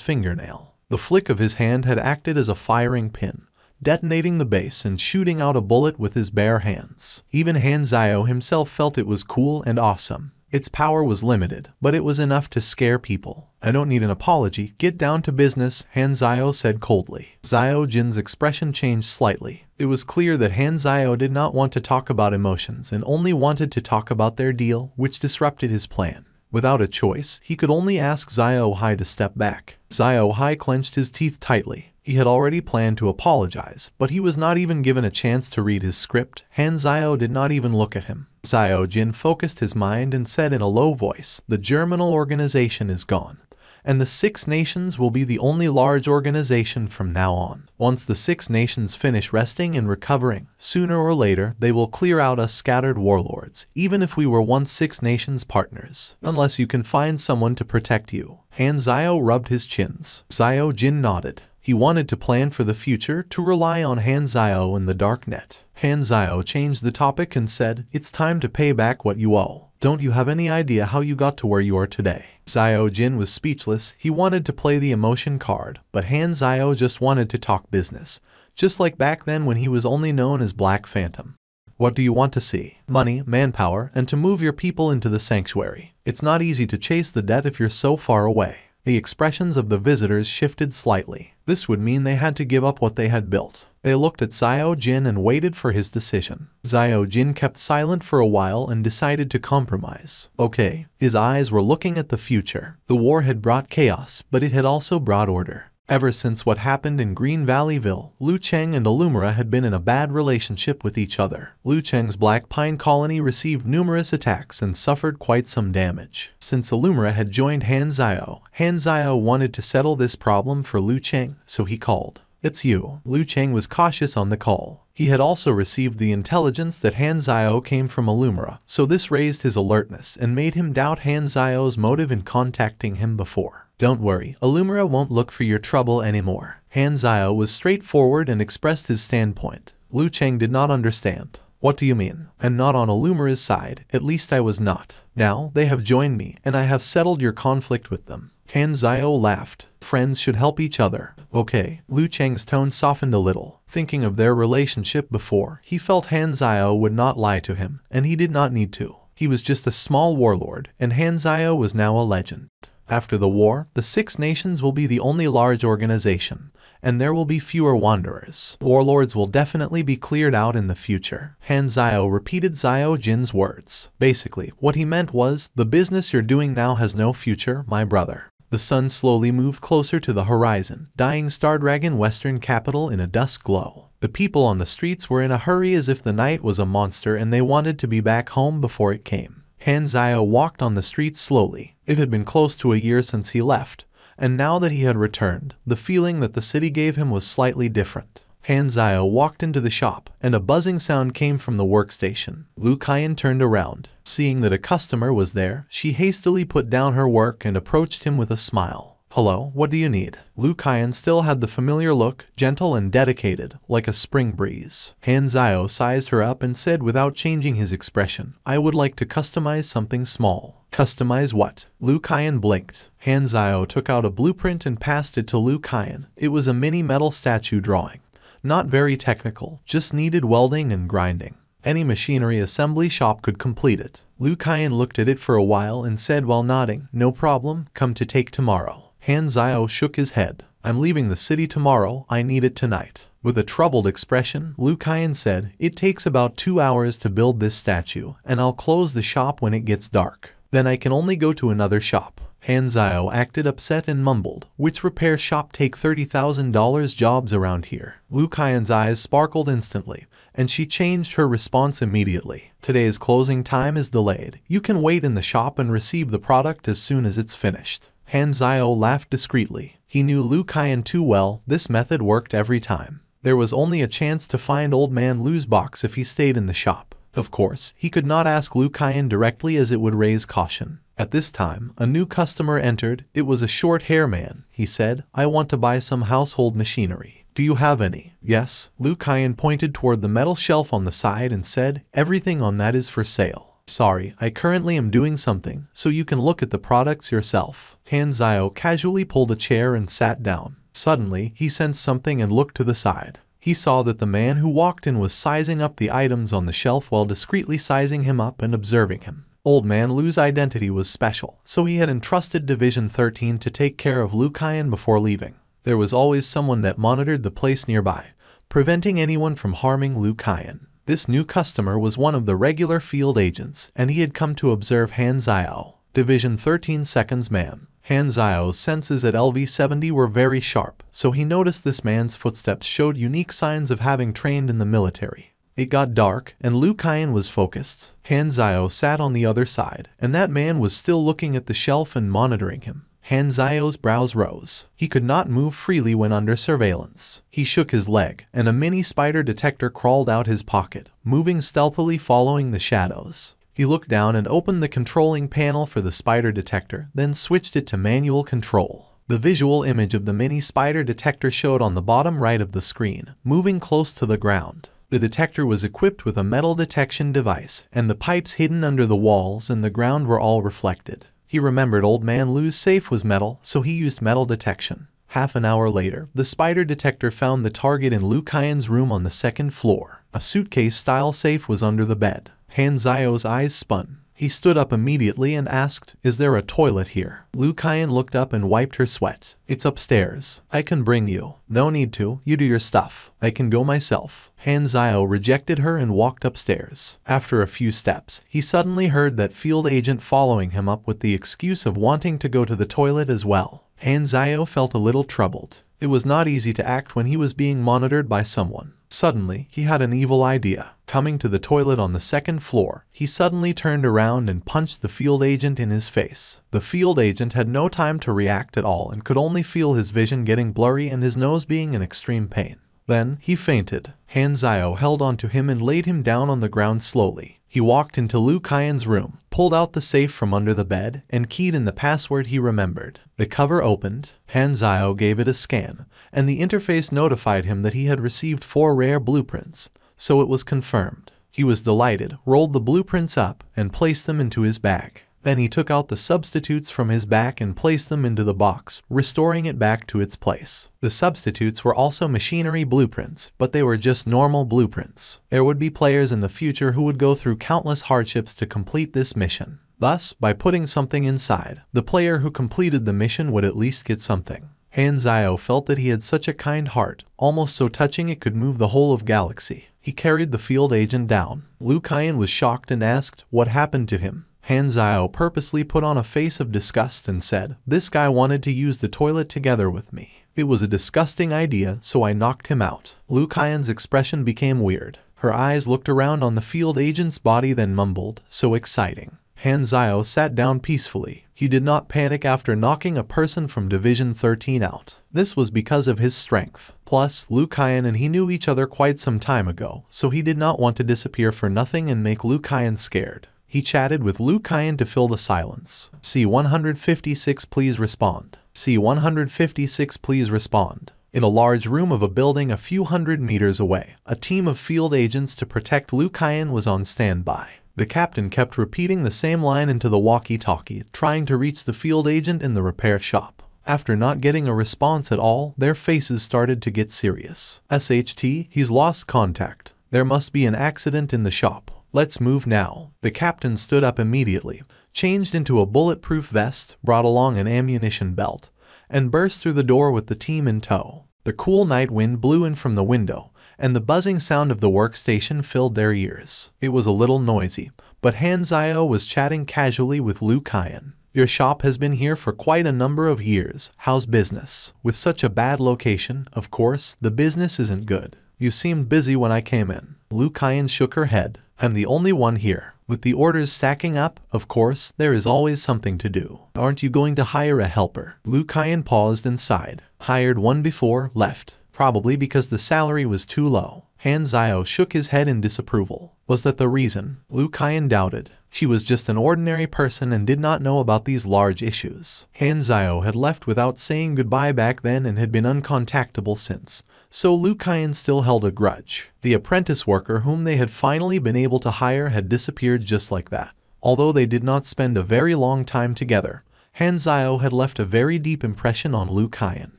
fingernail. The flick of his hand had acted as a firing pin, detonating the base and shooting out a bullet with his bare hands. Even Han Xiao himself felt it was cool and awesome. Its power was limited, but it was enough to scare people. "I don't need an apology, get down to business," Han Xiao said coldly. Xiao Jin's expression changed slightly. It was clear that Han Xiao did not want to talk about emotions and only wanted to talk about their deal, which disrupted his plan. Without a choice, he could only ask Xiao Hai to step back. Xiao Hai clenched his teeth tightly. He had already planned to apologize, but he was not even given a chance to read his script. Han Xiao did not even look at him. Xiao Jin focused his mind and said in a low voice, "The Germinal organization is gone, and the Six Nations will be the only large organization from now on. Once the Six Nations finish resting and recovering, sooner or later they will clear out us scattered warlords, even if we were once Six Nations partners, unless you can find someone to protect you." Han Xiao rubbed his chins. Xiao Jin nodded. He wanted to plan for the future, to rely on Han Xiao and the dark net. Han Xiao changed the topic and said, "It's time to pay back what you owe. Don't you have any idea how you got to where you are today?" Xiao Jin was speechless. He wanted to play the emotion card, but Han Xiao just wanted to talk business, just like back then when he was only known as Black Phantom. "What do you want to see?" "Money, manpower, and to move your people into the sanctuary. It's not easy to chase the debt if you're so far away." The expressions of the visitors shifted slightly. This would mean they had to give up what they had built. They looked at Xiao Jin and waited for his decision. Xiao Jin kept silent for a while and decided to compromise. Okay. His eyes were looking at the future. The war had brought chaos, but it had also brought order. Ever since what happened in Green Valleyville, Liu Cheng and Illumina had been in a bad relationship with each other. Liu Cheng's Black Pine Colony received numerous attacks and suffered quite some damage. Since Illumina had joined Han Xiao wanted to settle this problem for Liu Cheng, so he called. "It's you." Liu Cheng was cautious on the call. He had also received the intelligence that Han Xiao came from Illumina, so this raised his alertness and made him doubt Han Xiao's motive in contacting him before. "Don't worry, Illumina won't look for your trouble anymore." Han Xiao was straightforward and expressed his standpoint. Liu Cheng did not understand. "What do you mean? I'm not on Illumina's side, at least I was not. Now, they have joined me, and I have settled your conflict with them." Han Xiao laughed. "Friends should help each other." "Okay." Liu Cheng's tone softened a little. Thinking of their relationship before, he felt Han Xiao would not lie to him, and he did not need to. He was just a small warlord, and Han Xiao was now a legend. After the war, the Six Nations will be the only large organization, and there will be fewer wanderers. Warlords will definitely be cleared out in the future. Han Xiao repeated Xiao Jin's words. Basically, what he meant was, the business you're doing now has no future, my brother. The sun slowly moved closer to the horizon, dying Star Dragon Western capital in a dusk glow. The people on the streets were in a hurry as if the night was a monster and they wanted to be back home before it came. Han Xiao walked on the streets slowly. It had been close to a year since he left, and now that he had returned, the feeling that the city gave him was slightly different. Han Xiao walked into the shop, and a buzzing sound came from the workstation. Lu Kaiyan turned around. Seeing that a customer was there, she hastily put down her work and approached him with a smile. "Hello, what do you need?" Lu Kaiyan still had the familiar look, gentle and dedicated, like a spring breeze. Han Xiao sized her up and said without changing his expression, "I would like to customize something small." "Customize what?" Lu Kaiyan blinked. Han Xiao took out a blueprint and passed it to Lu Kaiyan. It was a mini metal statue drawing. Not very technical, just needed welding and grinding. Any machinery assembly shop could complete it. Liu Kaiyan looked at it for a while and said while nodding, "No problem, come to take tomorrow." Han Zhao shook his head. "I'm leaving the city tomorrow, I need it tonight." With a troubled expression, Liu Kaiyan said, "It takes about 2 hours to build this statue, and I'll close the shop when it gets dark. Then I can only go to another shop." Han Zhao acted upset and mumbled, "Which repair shop take $30,000 jobs around here?" Liu Kaiyan's eyes sparkled instantly, and she changed her response immediately. "Today's closing time is delayed. You can wait in the shop and receive the product as soon as it's finished." Han Zhao laughed discreetly. He knew Liu Kaiyan too well, this method worked every time. There was only a chance to find Old Man Liu's box if he stayed in the shop. Of course, he could not ask Liu Kaiyan directly as it would raise caution. At this time, a new customer entered. It was a short-hair man. He said, "I want to buy some household machinery. Do you have any?" "Yes." Liu Kaiyan pointed toward the metal shelf on the side and said, "Everything on that is for sale." "Sorry, I currently am doing something, so you can look at the products yourself." Han Zhao casually pulled a chair and sat down. Suddenly, he sensed something and looked to the side. He saw that the man who walked in was sizing up the items on the shelf while discreetly sizing him up and observing him. Old Man Liu's identity was special, so he had entrusted Division 13 to take care of Liu Kaiyan before leaving. There was always someone that monitored the place nearby, preventing anyone from harming Liu Kaiyan. This new customer was one of the regular field agents, and he had come to observe Han Zhao. Division 13 seconds man. Han Zhao's senses at LV-70 were very sharp, so he noticed this man's footsteps showed unique signs of having trained in the military. It got dark, and Liu Kaiyan was focused. Han Zhao sat on the other side, and that man was still looking at the shelf and monitoring him. Han Zhao's brows rose. He could not move freely when under surveillance. He shook his leg, and a mini spider detector crawled out his pocket, moving stealthily following the shadows. He looked down and opened the controlling panel for the spider detector, then switched it to manual control. The visual image of the mini spider detector showed on the bottom right of the screen, moving close to the ground. The detector was equipped with a metal detection device, and the pipes hidden under the walls and the ground were all reflected. He remembered Old Man Liu's safe was metal, so he used metal detection. Half an hour later, the spider detector found the target in Liu Kaiyan's room on the second floor. A suitcase-style safe was under the bed. Han Zhao's eyes spun. He stood up immediately and asked, "Is there a toilet here?" Liu Kaiyan looked up and wiped her sweat. "It's upstairs. I can bring you." "No need to. You do your stuff. I can go myself." Han Zhao rejected her and walked upstairs. After a few steps, he suddenly heard that field agent following him up with the excuse of wanting to go to the toilet as well. Han Zhao felt a little troubled. It was not easy to act when he was being monitored by someone. Suddenly, he had an evil idea. Coming to the toilet on the second floor, he suddenly turned around and punched the field agent in his face. The field agent had no time to react at all and could only feel his vision getting blurry and his nose being in extreme pain. Then, he fainted. Han Zhao held onto him and laid him down on the ground slowly. He walked into Liu Kaiyan's room, pulled out the safe from under the bed, and keyed in the password he remembered. The cover opened. Han Zhao gave it a scan, and the interface notified him that he had received 4 rare blueprints, so it was confirmed. He was delighted, rolled the blueprints up, and placed them into his bag. Then he took out the substitutes from his bag and placed them into the box, restoring it back to its place. The substitutes were also machinery blueprints, but they were just normal blueprints. There would be players in the future who would go through countless hardships to complete this mission. Thus, by putting something inside, the player who completed the mission would at least get something. Han Zhao felt that he had such a kind heart, almost so touching it could move the whole of galaxy. He carried the field agent down. Liu Kaiyan was shocked and asked, "What happened to him?" Han Zhao purposely put on a face of disgust and said, "This guy wanted to use the toilet together with me. It was a disgusting idea, so I knocked him out." Liu Kaiyan's expression became weird. Her eyes looked around on the field agent's body then mumbled, "So exciting." Han Zhao sat down peacefully. He did not panic after knocking a person from Division 13 out. This was because of his strength. Plus, Liu Kaiyan and he knew each other quite some time ago, so he did not want to disappear for nothing and make Liu Kaiyan scared. He chatted with Liu Kaiyan to fill the silence. C-156 please respond. C-156 please respond. In a large room of a building a few hundred meters away, a team of field agents to protect Liu Kaiyan was on standby. The captain kept repeating the same line into the walkie-talkie, trying to reach the field agent in the repair shop. After not getting a response at all, their faces started to get serious. SHT, he's lost contact. There must be an accident in the shop. Let's move now. The captain stood up immediately, changed into a bulletproof vest, brought along an ammunition belt, and burst through the door with the team in tow. The cool night wind blew in from the window, and the buzzing sound of the workstation filled their ears. It was a little noisy, but Han Zio was chatting casually with Liu Kaiyan. Your shop has been here for quite a number of years. How's business? With such a bad location, of course, the business isn't good. You seemed busy when I came in. Liu Kaiyan shook her head. I'm the only one here. With the orders stacking up, of course, there is always something to do. Aren't you going to hire a helper? Liu Kaiyan paused and sighed. Hired one before, left. Probably because the salary was too low. Han Zio shook his head in disapproval. Was that the reason? Liu Kaiyan doubted. She was just an ordinary person and did not know about these large issues. Han Zio had left without saying goodbye back then and had been uncontactable since, so Liu Kaiyan still held a grudge. The apprentice worker whom they had finally been able to hire had disappeared just like that. Although they did not spend a very long time together, Han Zio had left a very deep impression on Liu Kaiyan.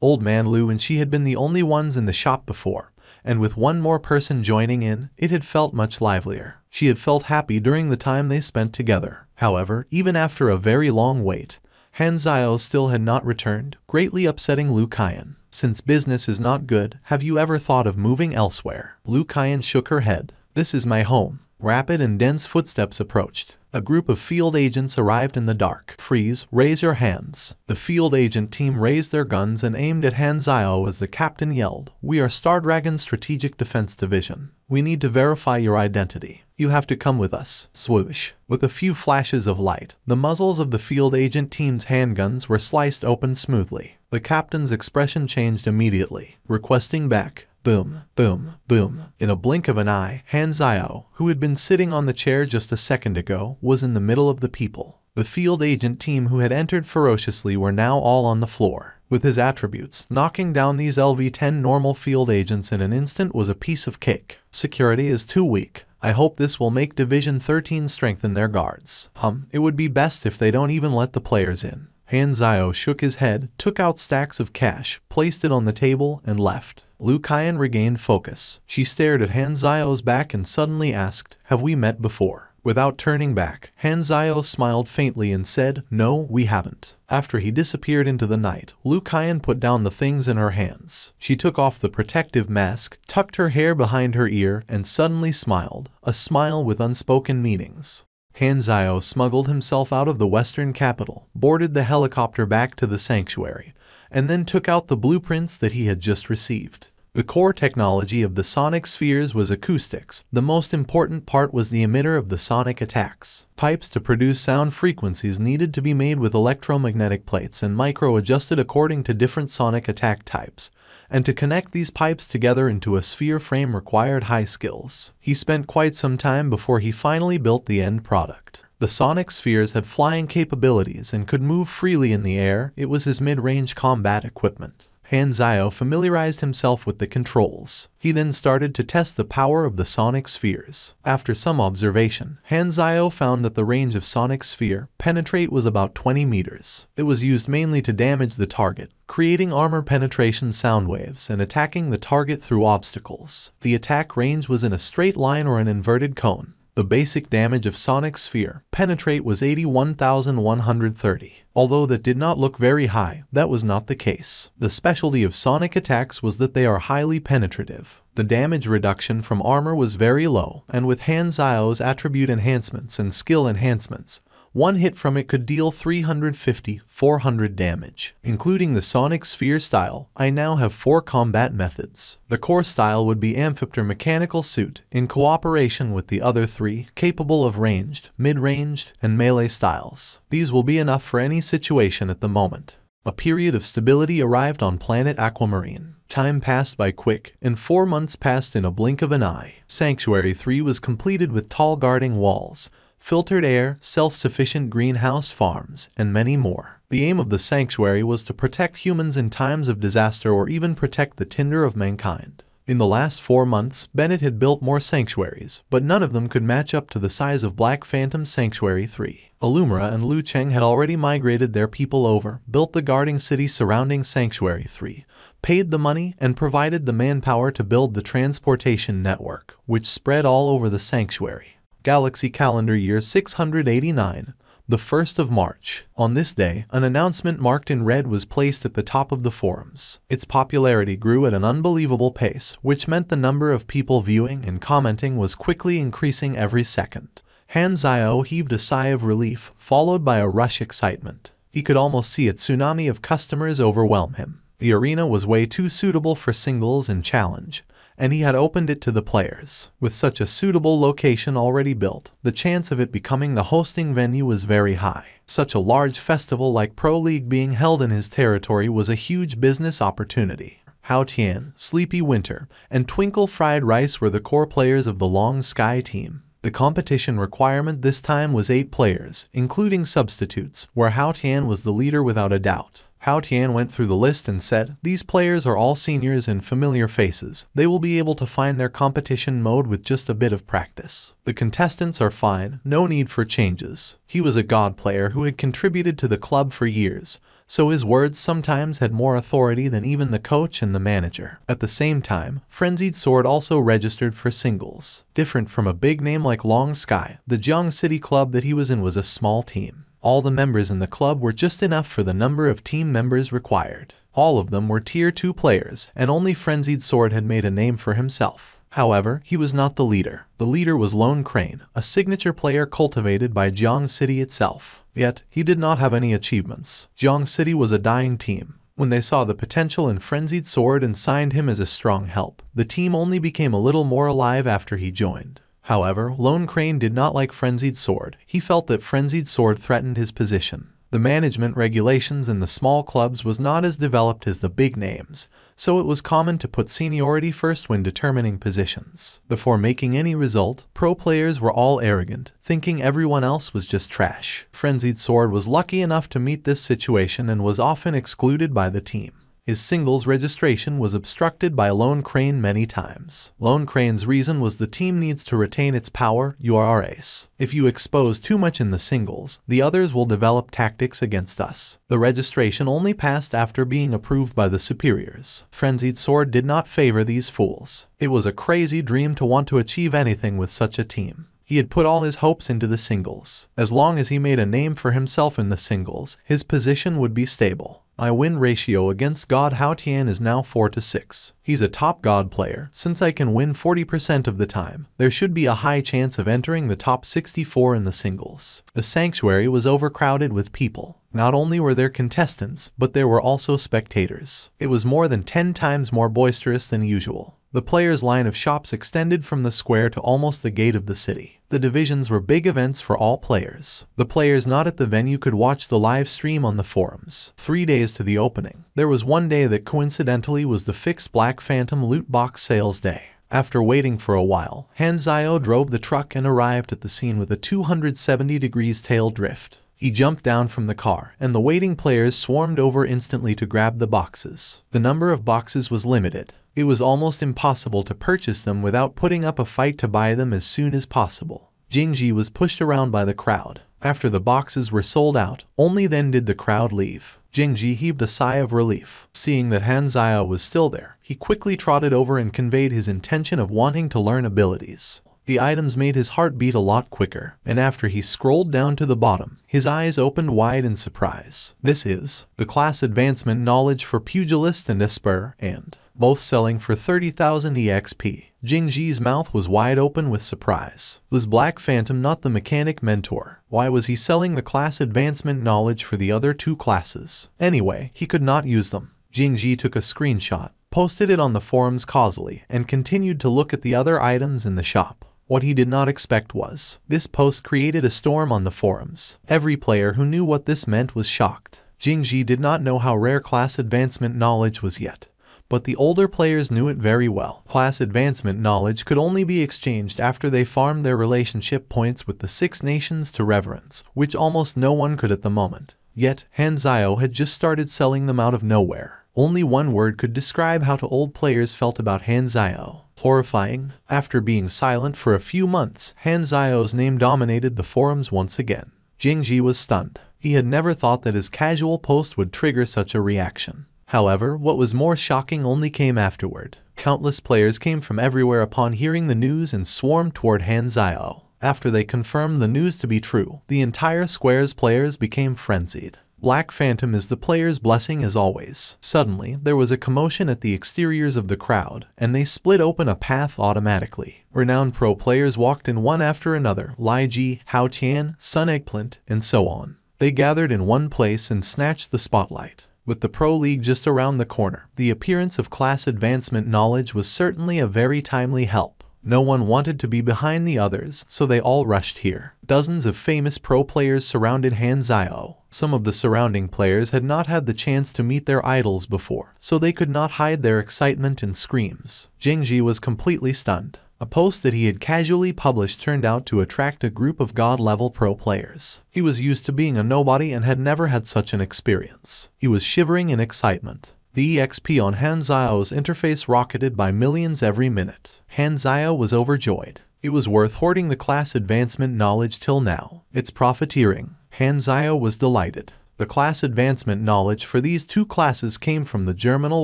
Old man Liu and she had been the only ones in the shop before, and with one more person joining in, it had felt much livelier. She had felt happy during the time they spent together. However, even after a very long wait, Han Zio still had not returned, greatly upsetting Liu Kaiyan. Since business is not good, have you ever thought of moving elsewhere? Liu Kaiyan shook her head. This is my home. Rapid and dense footsteps approached. A group of field agents arrived in the dark. Freeze, raise your hands. The field agent team raised their guns and aimed at Han Zio as the captain yelled, We are Star Dragon's Strategic Defense Division. We need to verify your identity. You have to come with us. Swoosh. With a few flashes of light, the muzzles of the field agent team's handguns were sliced open smoothly. The captain's expression changed immediately, requesting back. Boom, boom, boom. In a blink of an eye, Han Zio, who had been sitting on the chair just a second ago, was in the middle of the people. The field agent team who had entered ferociously were now all on the floor. With his attributes, knocking down these LV-10 normal field agents in an instant was a piece of cake. Security is too weak. I hope this will make Division 13 strengthen their guards. It would be best if they don't even let the players in. Han Zio shook his head, took out stacks of cash, placed it on the table, and left. Liu Kaiyan regained focus. She stared at Han Zio's back and suddenly asked, Have we met before? Without turning back, Han Zio smiled faintly and said, No, we haven't. After he disappeared into the night, Liu Kaiyan put down the things in her hands. She took off the protective mask, tucked her hair behind her ear, and suddenly smiled, a smile with unspoken meanings. Han Zio smuggled himself out of the western capital, boarded the helicopter back to the sanctuary, and then took out the blueprints that he had just received. The core technology of the sonic spheres was acoustics. The most important part was the emitter of the sonic attacks. Pipes to produce sound frequencies needed to be made with electromagnetic plates and micro-adjusted according to different sonic attack types, and to connect these pipes together into a sphere frame required high skills. He spent quite some time before he finally built the end product. The sonic spheres had flying capabilities and could move freely in the air. It was his mid-range combat equipment. Han Zio familiarized himself with the controls. He then started to test the power of the sonic spheres. After some observation, Han Zio found that the range of sonic sphere penetrate was about 20 meters. It was used mainly to damage the target, creating armor penetration sound waves and attacking the target through obstacles. The attack range was in a straight line or an inverted cone. The basic damage of sonic sphere penetrate was 81,130. Although that did not look very high, that was not the case. The specialty of sonic attacks was that they are highly penetrative. The damage reduction from armor was very low, and with Han Zio's attribute enhancements and skill enhancements, one hit from it could deal 350-400 damage. Including the sonic sphere style, I now have 4 combat methods. The core style would be Amphipter mechanical suit, in cooperation with the other 3, capable of ranged, mid-ranged, and melee styles. These will be enough for any situation at the moment. A period of stability arrived on planet Aquamarine. Time passed by quick, and 4 months passed in a blink of an eye. Sanctuary 3 was completed with tall guarding walls, filtered air, self-sufficient greenhouse farms, and many more. The aim of the sanctuary was to protect humans in times of disaster or even protect the tinder of mankind. In the last 4 months, Bennett had built more sanctuaries, but none of them could match up to the size of Black Phantom Sanctuary 3. Illumra and Lu Cheng had already migrated their people over, built the guarding city surrounding Sanctuary 3, paid the money, and provided the manpower to build the transportation network, which spread all over the sanctuary. Galaxy Calendar Year 689. The 1st of March. On this day, an announcement marked in red was placed at the top of the forums. Its popularity grew at an unbelievable pace, which meant the number of people viewing and commenting was quickly increasing every second. Han Zio heaved a sigh of relief, followed by a rush excitement. He could almost see a tsunami of customers overwhelm him. The arena was way too suitable for singles and challenge, and he had opened it to the players. With such a suitable location already built, the chance of it becoming the hosting venue was very high. Such a large festival like Pro League being held in his territory was a huge business opportunity. Hao Tian, Sleepy Winter, and Twinkle Fried Rice were the core players of the Long Sky team. The competition requirement this time was 8 players, including substitutes, where Hao Tian was the leader without a doubt. Hao Tian went through the list and said, "These players are all seniors and familiar faces. They will be able to find their competition mode with just a bit of practice. The contestants are fine, no need for changes." He was a god player who had contributed to the club for years, so his words sometimes had more authority than even the coach and the manager. At the same time, Frenzied Sword also registered for singles. Different from a big name like Long Sky, the Jiang City club that he was in was a small team. All the members in the club were just enough for the number of team members required. All of them were Tier 2 players, and only Frenzied Sword had made a name for himself. However, he was not the leader. The leader was Lone Crane, a signature player cultivated by Jiang City itself. Yet, he did not have any achievements. Jiang City was a dying team. When they saw the potential in Frenzied Sword and signed him as a strong help, the team only became a little more alive after he joined. However, Lone Crane did not like Frenzied Sword. He felt that Frenzied Sword threatened his position. The management regulations in the small clubs was not as developed as the big names, so it was common to put seniority first when determining positions. Before making any result, pro players were all arrogant, thinking everyone else was just trash. Frenzied Sword was lucky enough to meet this situation and was often excluded by the team. His singles registration was obstructed by Lone Crane many times. Lone Crane's reason was the team needs to retain its power, you are our ace. If you expose too much in the singles, the others will develop tactics against us. The registration only passed after being approved by the superiors. Frenzied Sword did not favor these fools. It was a crazy dream to want to achieve anything with such a team. He had put all his hopes into the singles. As long as he made a name for himself in the singles, his position would be stable. My win ratio against God Hao Tian is now 4-6. He's a top God player. Since I can win 40% of the time, there should be a high chance of entering the top 64 in the singles. The sanctuary was overcrowded with people. Not only were there contestants, but there were also spectators. It was more than 10 times more boisterous than usual. The players' line of shops extended from the square to almost the gate of the city. The divisions were big events for all players. The players not at the venue could watch the live stream on the forums. 3 days to the opening. There was one day that coincidentally was the fixed Black Phantom loot box sales day. After waiting for a while, Han Zio drove the truck and arrived at the scene with a 270 degrees tail drift. He jumped down from the car, and the waiting players swarmed over instantly to grab the boxes. The number of boxes was limited. It was almost impossible to purchase them without putting up a fight to buy them as soon as possible. Jingji was pushed around by the crowd. After the boxes were sold out, only then did the crowd leave. Jingji heaved a sigh of relief. Seeing that Han Zio was still there, he quickly trotted over and conveyed his intention of wanting to learn abilities. The items made his heart beat a lot quicker, and after he scrolled down to the bottom, his eyes opened wide in surprise. This is the class advancement knowledge for Pugilist and Esper, and both selling for 30,000 EXP. Jingji's mouth was wide open with surprise. Was Black Phantom not the mechanic mentor? Why was he selling the class advancement knowledge for the other 2 classes? Anyway, he could not use them. Jingji took a screenshot, posted it on the forums causally, and continued to look at the other items in the shop. What he did not expect was, this post created a storm on the forums. Every player who knew what this meant was shocked. Jingji did not know how rare class advancement knowledge was yet, but the older players knew it very well. Class advancement knowledge could only be exchanged after they farmed their relationship points with the 6 nations to reverence, which almost no one could at the moment. Yet, Han Zio had just started selling them out of nowhere. Only one word could describe how old players felt about Han Zio. Horrifying. After being silent for a few months, Han Zio's name dominated the forums once again. Jingji was stunned. He had never thought that his casual post would trigger such a reaction. However, what was more shocking only came afterward. Countless players came from everywhere upon hearing the news and swarmed toward Han Zio. After they confirmed the news to be true, the entire square's players became frenzied. Black Phantom is the player's blessing as always. Suddenly, there was a commotion at the exteriors of the crowd, and they split open a path automatically. Renowned pro players walked in one after another, Lai Ji, Hao Tian, Sun Eggplant, and so on. They gathered in one place and snatched the spotlight. With the Pro League just around the corner, the appearance of class advancement knowledge was certainly a very timely help. No one wanted to be behind the others, so they all rushed here. Dozens of famous pro players surrounded Han Zio. Some of the surrounding players had not had the chance to meet their idols before, so they could not hide their excitement and screams. Jingji was completely stunned. A post that he had casually published turned out to attract a group of god-level pro players. He was used to being a nobody and had never had such an experience. He was shivering in excitement. The EXP on Han Zio's interface rocketed by millions every minute. Han Zio was overjoyed. It was worth hoarding the class advancement knowledge till now. It's profiteering. Han Zio was delighted. The class advancement knowledge for these two classes came from the Germinal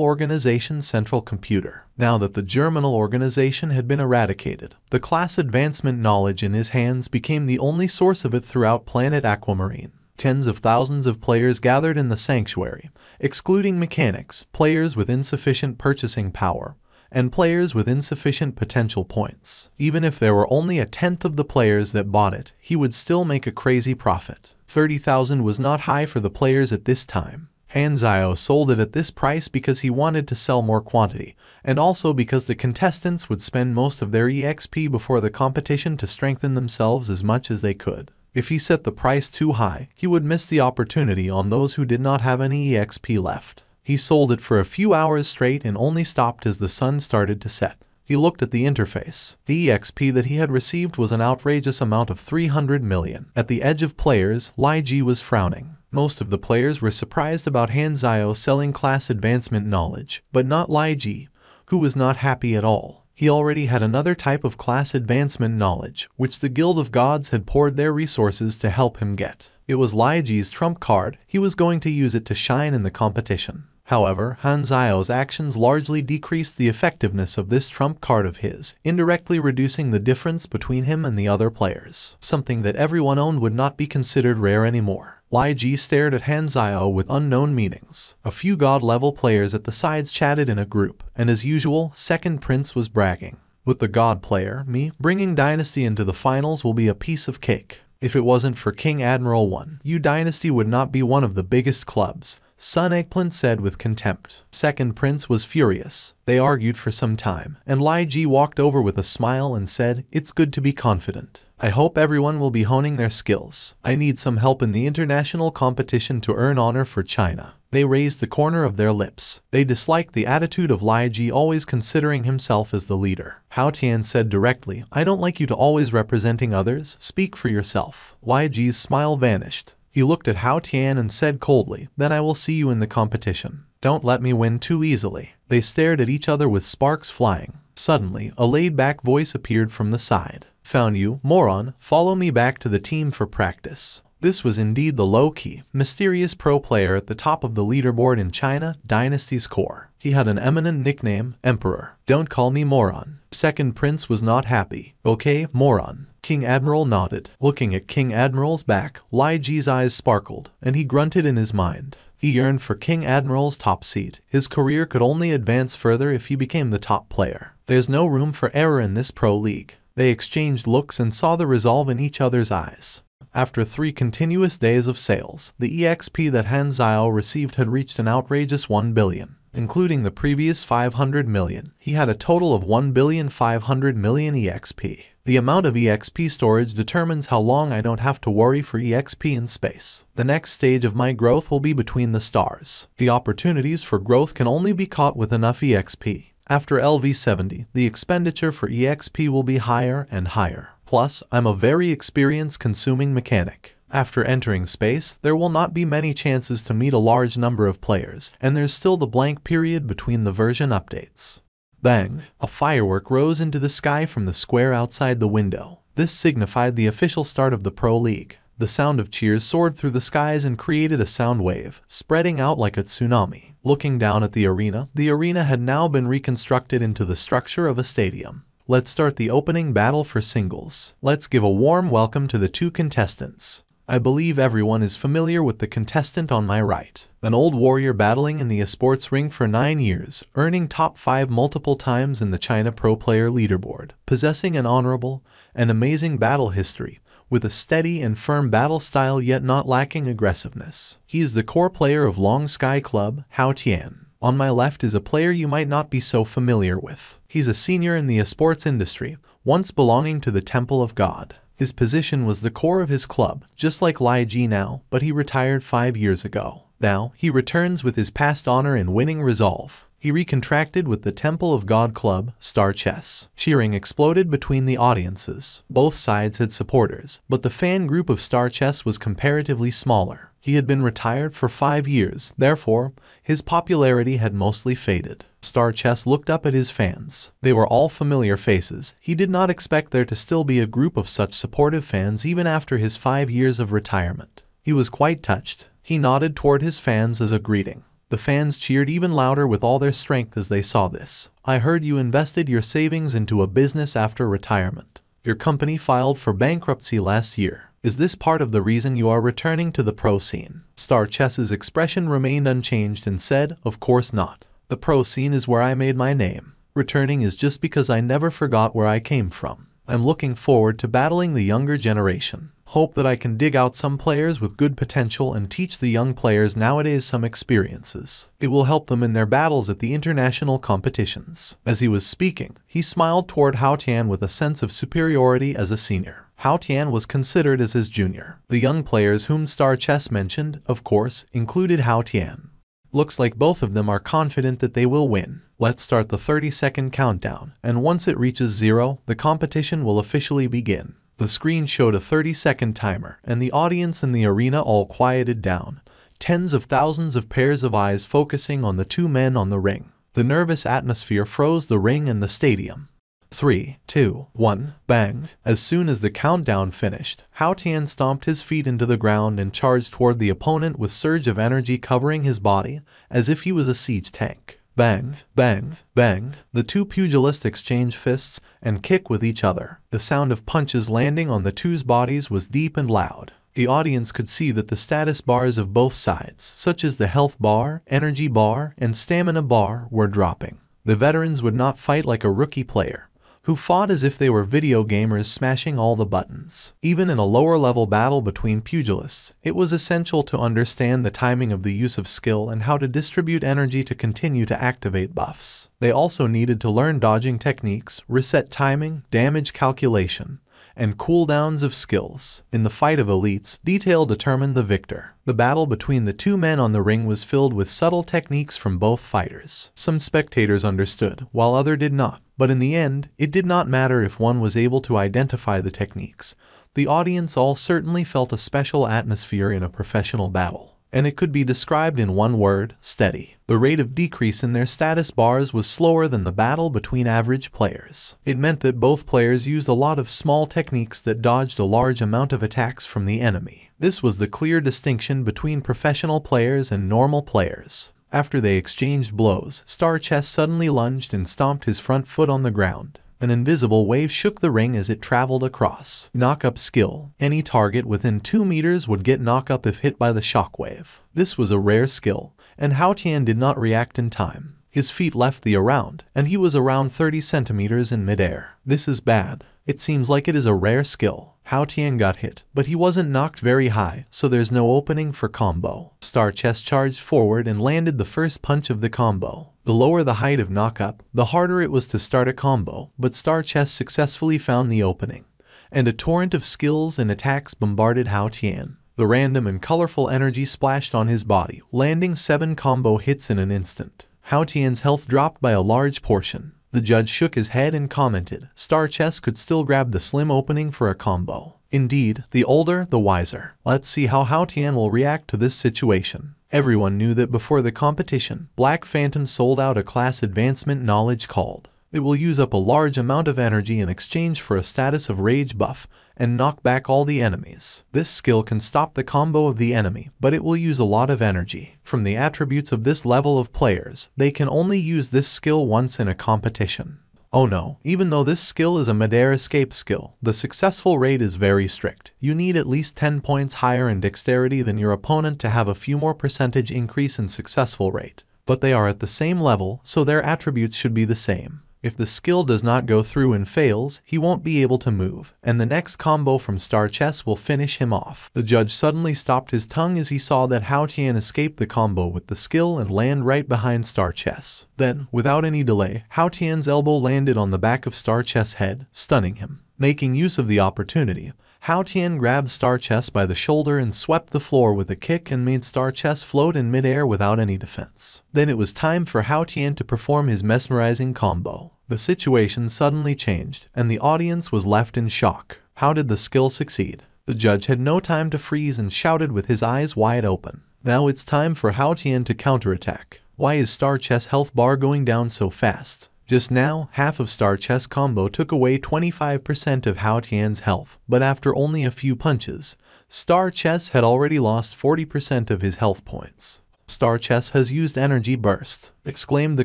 Organization Central Computer. Now that the Germinal Organization had been eradicated, the class advancement knowledge in his hands became the only source of it throughout planet Aquamarine. Tens of thousands of players gathered in the sanctuary, excluding mechanics, players with insufficient purchasing power, and players with insufficient potential points. Even if there were only a tenth of the players that bought it, he would still make a crazy profit. 30,000 was not high for the players at this time. Han Zio sold it at this price because he wanted to sell more quantity, and also because the contestants would spend most of their EXP before the competition to strengthen themselves as much as they could. If he set the price too high, he would miss the opportunity on those who did not have any EXP left. He sold it for a few hours straight and only stopped as the sun started to set. He looked at the interface. The EXP that he had received was an outrageous amount of 300 million. At the edge of players, Lai Ji was frowning. Most of the players were surprised about Han Zio selling class advancement knowledge, but not Lai Ji, who was not happy at all. He already had another type of class advancement knowledge, which the Guild of Gods had poured their resources to help him get. It was Lai Ji's trump card. He was going to use it to shine in the competition. However, Han Zio's actions largely decreased the effectiveness of this trump card of his, indirectly reducing the difference between him and the other players. Something that everyone owned would not be considered rare anymore. Lai Ji stared at Han Zio with unknown meanings. A few god-level players at the sides chatted in a group, and as usual, Second Prince was bragging. With the god player, me, bringing Dynasty into the finals will be a piece of cake. If it wasn't for King Admiral 1, you Dynasty would not be one of the biggest clubs, Sun Eggplant said with contempt. Second Prince was furious. They argued for some time, and Lai Ji walked over with a smile and said, "It's good to be confident. I hope everyone will be honing their skills. I need some help in the international competition to earn honor for China." They raised the corner of their lips. They disliked the attitude of Lai Ji always considering himself as the leader. Hao Tian said directly, "I don't like you to always representing others. Speak for yourself." Lai Ji's smile vanished. He looked at Hao Tian and said coldly, "Then I will see you in the competition. Don't let me win too easily." They stared at each other with sparks flying. Suddenly, a laid-back voice appeared from the side. "Found you, moron. Follow me back to the team for practice." This was indeed the low-key, mysterious pro player at the top of the leaderboard in China Dynasty's core. He had an eminent nickname, Emperor. "Don't call me moron." Second Prince was not happy. "Okay, moron." King Admiral nodded. Looking at King Admiral's back, Lai Ji's eyes sparkled, and he grunted in his mind. He yearned for King Admiral's top seat. His career could only advance further if he became the top player. There's no room for error in this pro league. They exchanged looks and saw the resolve in each other's eyes. After 3 continuous days of sales, the EXP that Han Zio received had reached an outrageous 1 billion. Including the previous 500 million, he had a total of 1,500 million EXP. The amount of EXP storage determines how long I don't have to worry for EXP in space. The next stage of my growth will be between the stars. The opportunities for growth can only be caught with enough EXP. After LV70, the expenditure for EXP will be higher and higher. Plus, I'm a very experienced consuming mechanic. After entering space, there will not be many chances to meet a large number of players, and there's still the blank period between the version updates. Bang! A firework rose into the sky from the square outside the window. This signified the official start of the Pro League. The sound of cheers soared through the skies and created a sound wave, spreading out like a tsunami. Looking down at the arena had now been reconstructed into the structure of a stadium. Let's start the opening battle for singles. Let's give a warm welcome to the two contestants. I believe everyone is familiar with the contestant on my right. An old warrior battling in the esports ring for 9 years, earning top 5 multiple times in the China Pro Player Leaderboard, possessing an honorable and amazing battle history, with a steady and firm battle style yet not lacking aggressiveness. He is the core player of Long Sky Club, Hao Tian. On my left is a player you might not be so familiar with. He's a senior in the esports industry, once belonging to the Temple of God. His position was the core of his club, just like Lai Ji now, but he retired 5 years ago. Now, he returns with his past honor and winning resolve. He recontracted with the Temple of God club, Star Chess. Cheering exploded between the audiences. Both sides had supporters, but the fan group of Star Chess was comparatively smaller. He had been retired for 5 years, therefore, his popularity had mostly faded. Star Chess looked up at his fans. They were all familiar faces. He did not expect there to still be a group of such supportive fans even after his 5 years of retirement. He was quite touched. He nodded toward his fans as a greeting. The fans cheered even louder with all their strength as they saw this. I heard you invested your savings into a business after retirement. Your company filed for bankruptcy last year. Is this part of the reason you are returning to the pro scene? Star Chess's expression remained unchanged and said, of course not. The pro scene is where I made my name. Returning is just because I never forgot where I came from. I'm looking forward to battling the younger generation. Hope that I can dig out some players with good potential and teach the young players nowadays some experiences. It will help them in their battles at the international competitions. As he was speaking, he smiled toward Hao Tian with a sense of superiority as a senior. Hao Tian was considered as his junior. The young players whom Star Chess mentioned, of course, included Hao Tian. Looks like both of them are confident that they will win. Let's start the 30-second countdown, and once it reaches 0, the competition will officially begin. The screen showed a 30-second timer, and the audience in the arena all quieted down, tens of thousands of pairs of eyes focusing on the two men on the ring. The nervous atmosphere froze the ring and the stadium. 3, 2, 1, bang! As soon as the countdown finished, Hao Tian stomped his feet into the ground and charged toward the opponent with surge of energy covering his body, as if he was a siege tank. Bang, bang, bang. The two pugilists exchanged fists and kick with each other. The sound of punches landing on the two's bodies was deep and loud. The audience could see that the status bars of both sides, such as the health bar, energy bar, and stamina bar, were dropping. The veterans would not fight like a rookie player, who fought as if they were video gamers smashing all the buttons. Even in a lower-level battle between pugilists, it was essential to understand the timing of the use of skill and how to distribute energy to continue to activate buffs. They also needed to learn dodging techniques, reset timing, damage calculation, and cooldowns of skills. In the fight of elites, detail determined the victor. The battle between the two men on the ring was filled with subtle techniques from both fighters. Some spectators understood, while others did not. But in the end, it did not matter if one was able to identify the techniques. The audience all certainly felt a special atmosphere in a professional battle. And it could be described in one word: steady. The rate of decrease in their status bars was slower than the battle between average players. It meant that both players used a lot of small techniques that dodged a large amount of attacks from the enemy. This was the clear distinction between professional players and normal players. After they exchanged blows, Star Chess suddenly lunged and stomped his front foot on the ground. An invisible wave shook the ring as it traveled across. Knock-up skill. Any target within 2 meters would get knock-up if hit by the shockwave. This was a rare skill, and Hao Tian did not react in time. His feet left the around, and he was around 30 centimeters in midair. This is bad. It seems like it is a rare skill. Hao Tian got hit, but he wasn't knocked very high, so there's no opening for combo. Star Chess charged forward and landed the first punch of the combo. The lower the height of knock-up, the harder it was to start a combo, but Star Chess successfully found the opening, and a torrent of skills and attacks bombarded Hao Tian. The random and colorful energy splashed on his body, landing 7 combo hits in an instant. Hao Tian's health dropped by a large portion. The judge shook his head and commented, Star Chess could still grab the slim opening for a combo. Indeed, the older, the wiser. Let's see how Hao Tian will react to this situation. Everyone knew that before the competition, Black Phantom sold out a class advancement knowledge called. It will use up a large amount of energy in exchange for a status of rage buff and knock back all the enemies. This skill can stop the combo of the enemy, but it will use a lot of energy. From the attributes of this level of players, they can only use this skill once in a competition. Oh no, even though this skill is a mid-air escape skill, the successful rate is very strict. You need at least 10 points higher in dexterity than your opponent to have a few more percentage increase in successful rate. But they are at the same level, so their attributes should be the same. If the skill does not go through and fails, he won't be able to move, and the next combo from Star Chess will finish him off. The judge suddenly stopped his tongue as he saw that Hao Tian escaped the combo with the skill and land right behind Star Chess. Then, without any delay, Hao Tian's elbow landed on the back of Star Chess' head, stunning him. Making use of the opportunity, Hao Tian grabbed Star Chess by the shoulder and swept the floor with a kick and made Star Chess float in midair without any defense. Then it was time for Hao Tian to perform his mesmerizing combo. The situation suddenly changed, and the audience was left in shock. How did the skill succeed? The judge had no time to freeze and shouted with his eyes wide open. Now it's time for Hao Tian to counterattack. Why is Star Chess health bar going down so fast? Just now, half of Star Chess combo took away 25% of Hao Tian's health, but after only a few punches, Star Chess had already lost 40% of his health points. Star Chess has used energy burst, exclaimed the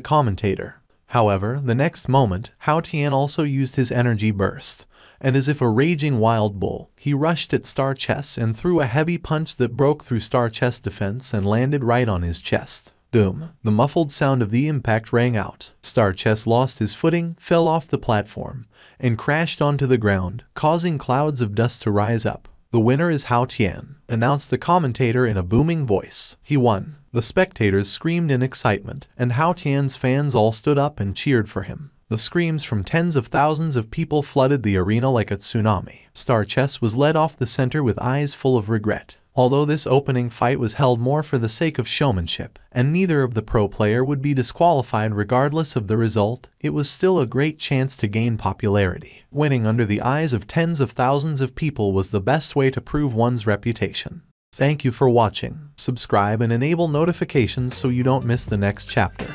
commentator. However, the next moment, Hao Tian also used his energy burst, and as if a raging wild bull, he rushed at Star Chess and threw a heavy punch that broke through Star Chess' defense and landed right on his chest. Doom. The muffled sound of the impact rang out. Star Chess lost his footing, fell off the platform, and crashed onto the ground, causing clouds of dust to rise up. The winner is Hao Tian, announced the commentator in a booming voice. He won. The spectators screamed in excitement, and Hao Tian's fans all stood up and cheered for him. The screams from tens of thousands of people flooded the arena like a tsunami. Star Chess was led off the center with eyes full of regret. Although this opening fight was held more for the sake of showmanship, and neither of the pro player would be disqualified regardless of the result, it was still a great chance to gain popularity. Winning under the eyes of tens of thousands of people was the best way to prove one's reputation. Thank you for watching. Subscribe and enable notifications so you don't miss the next chapter.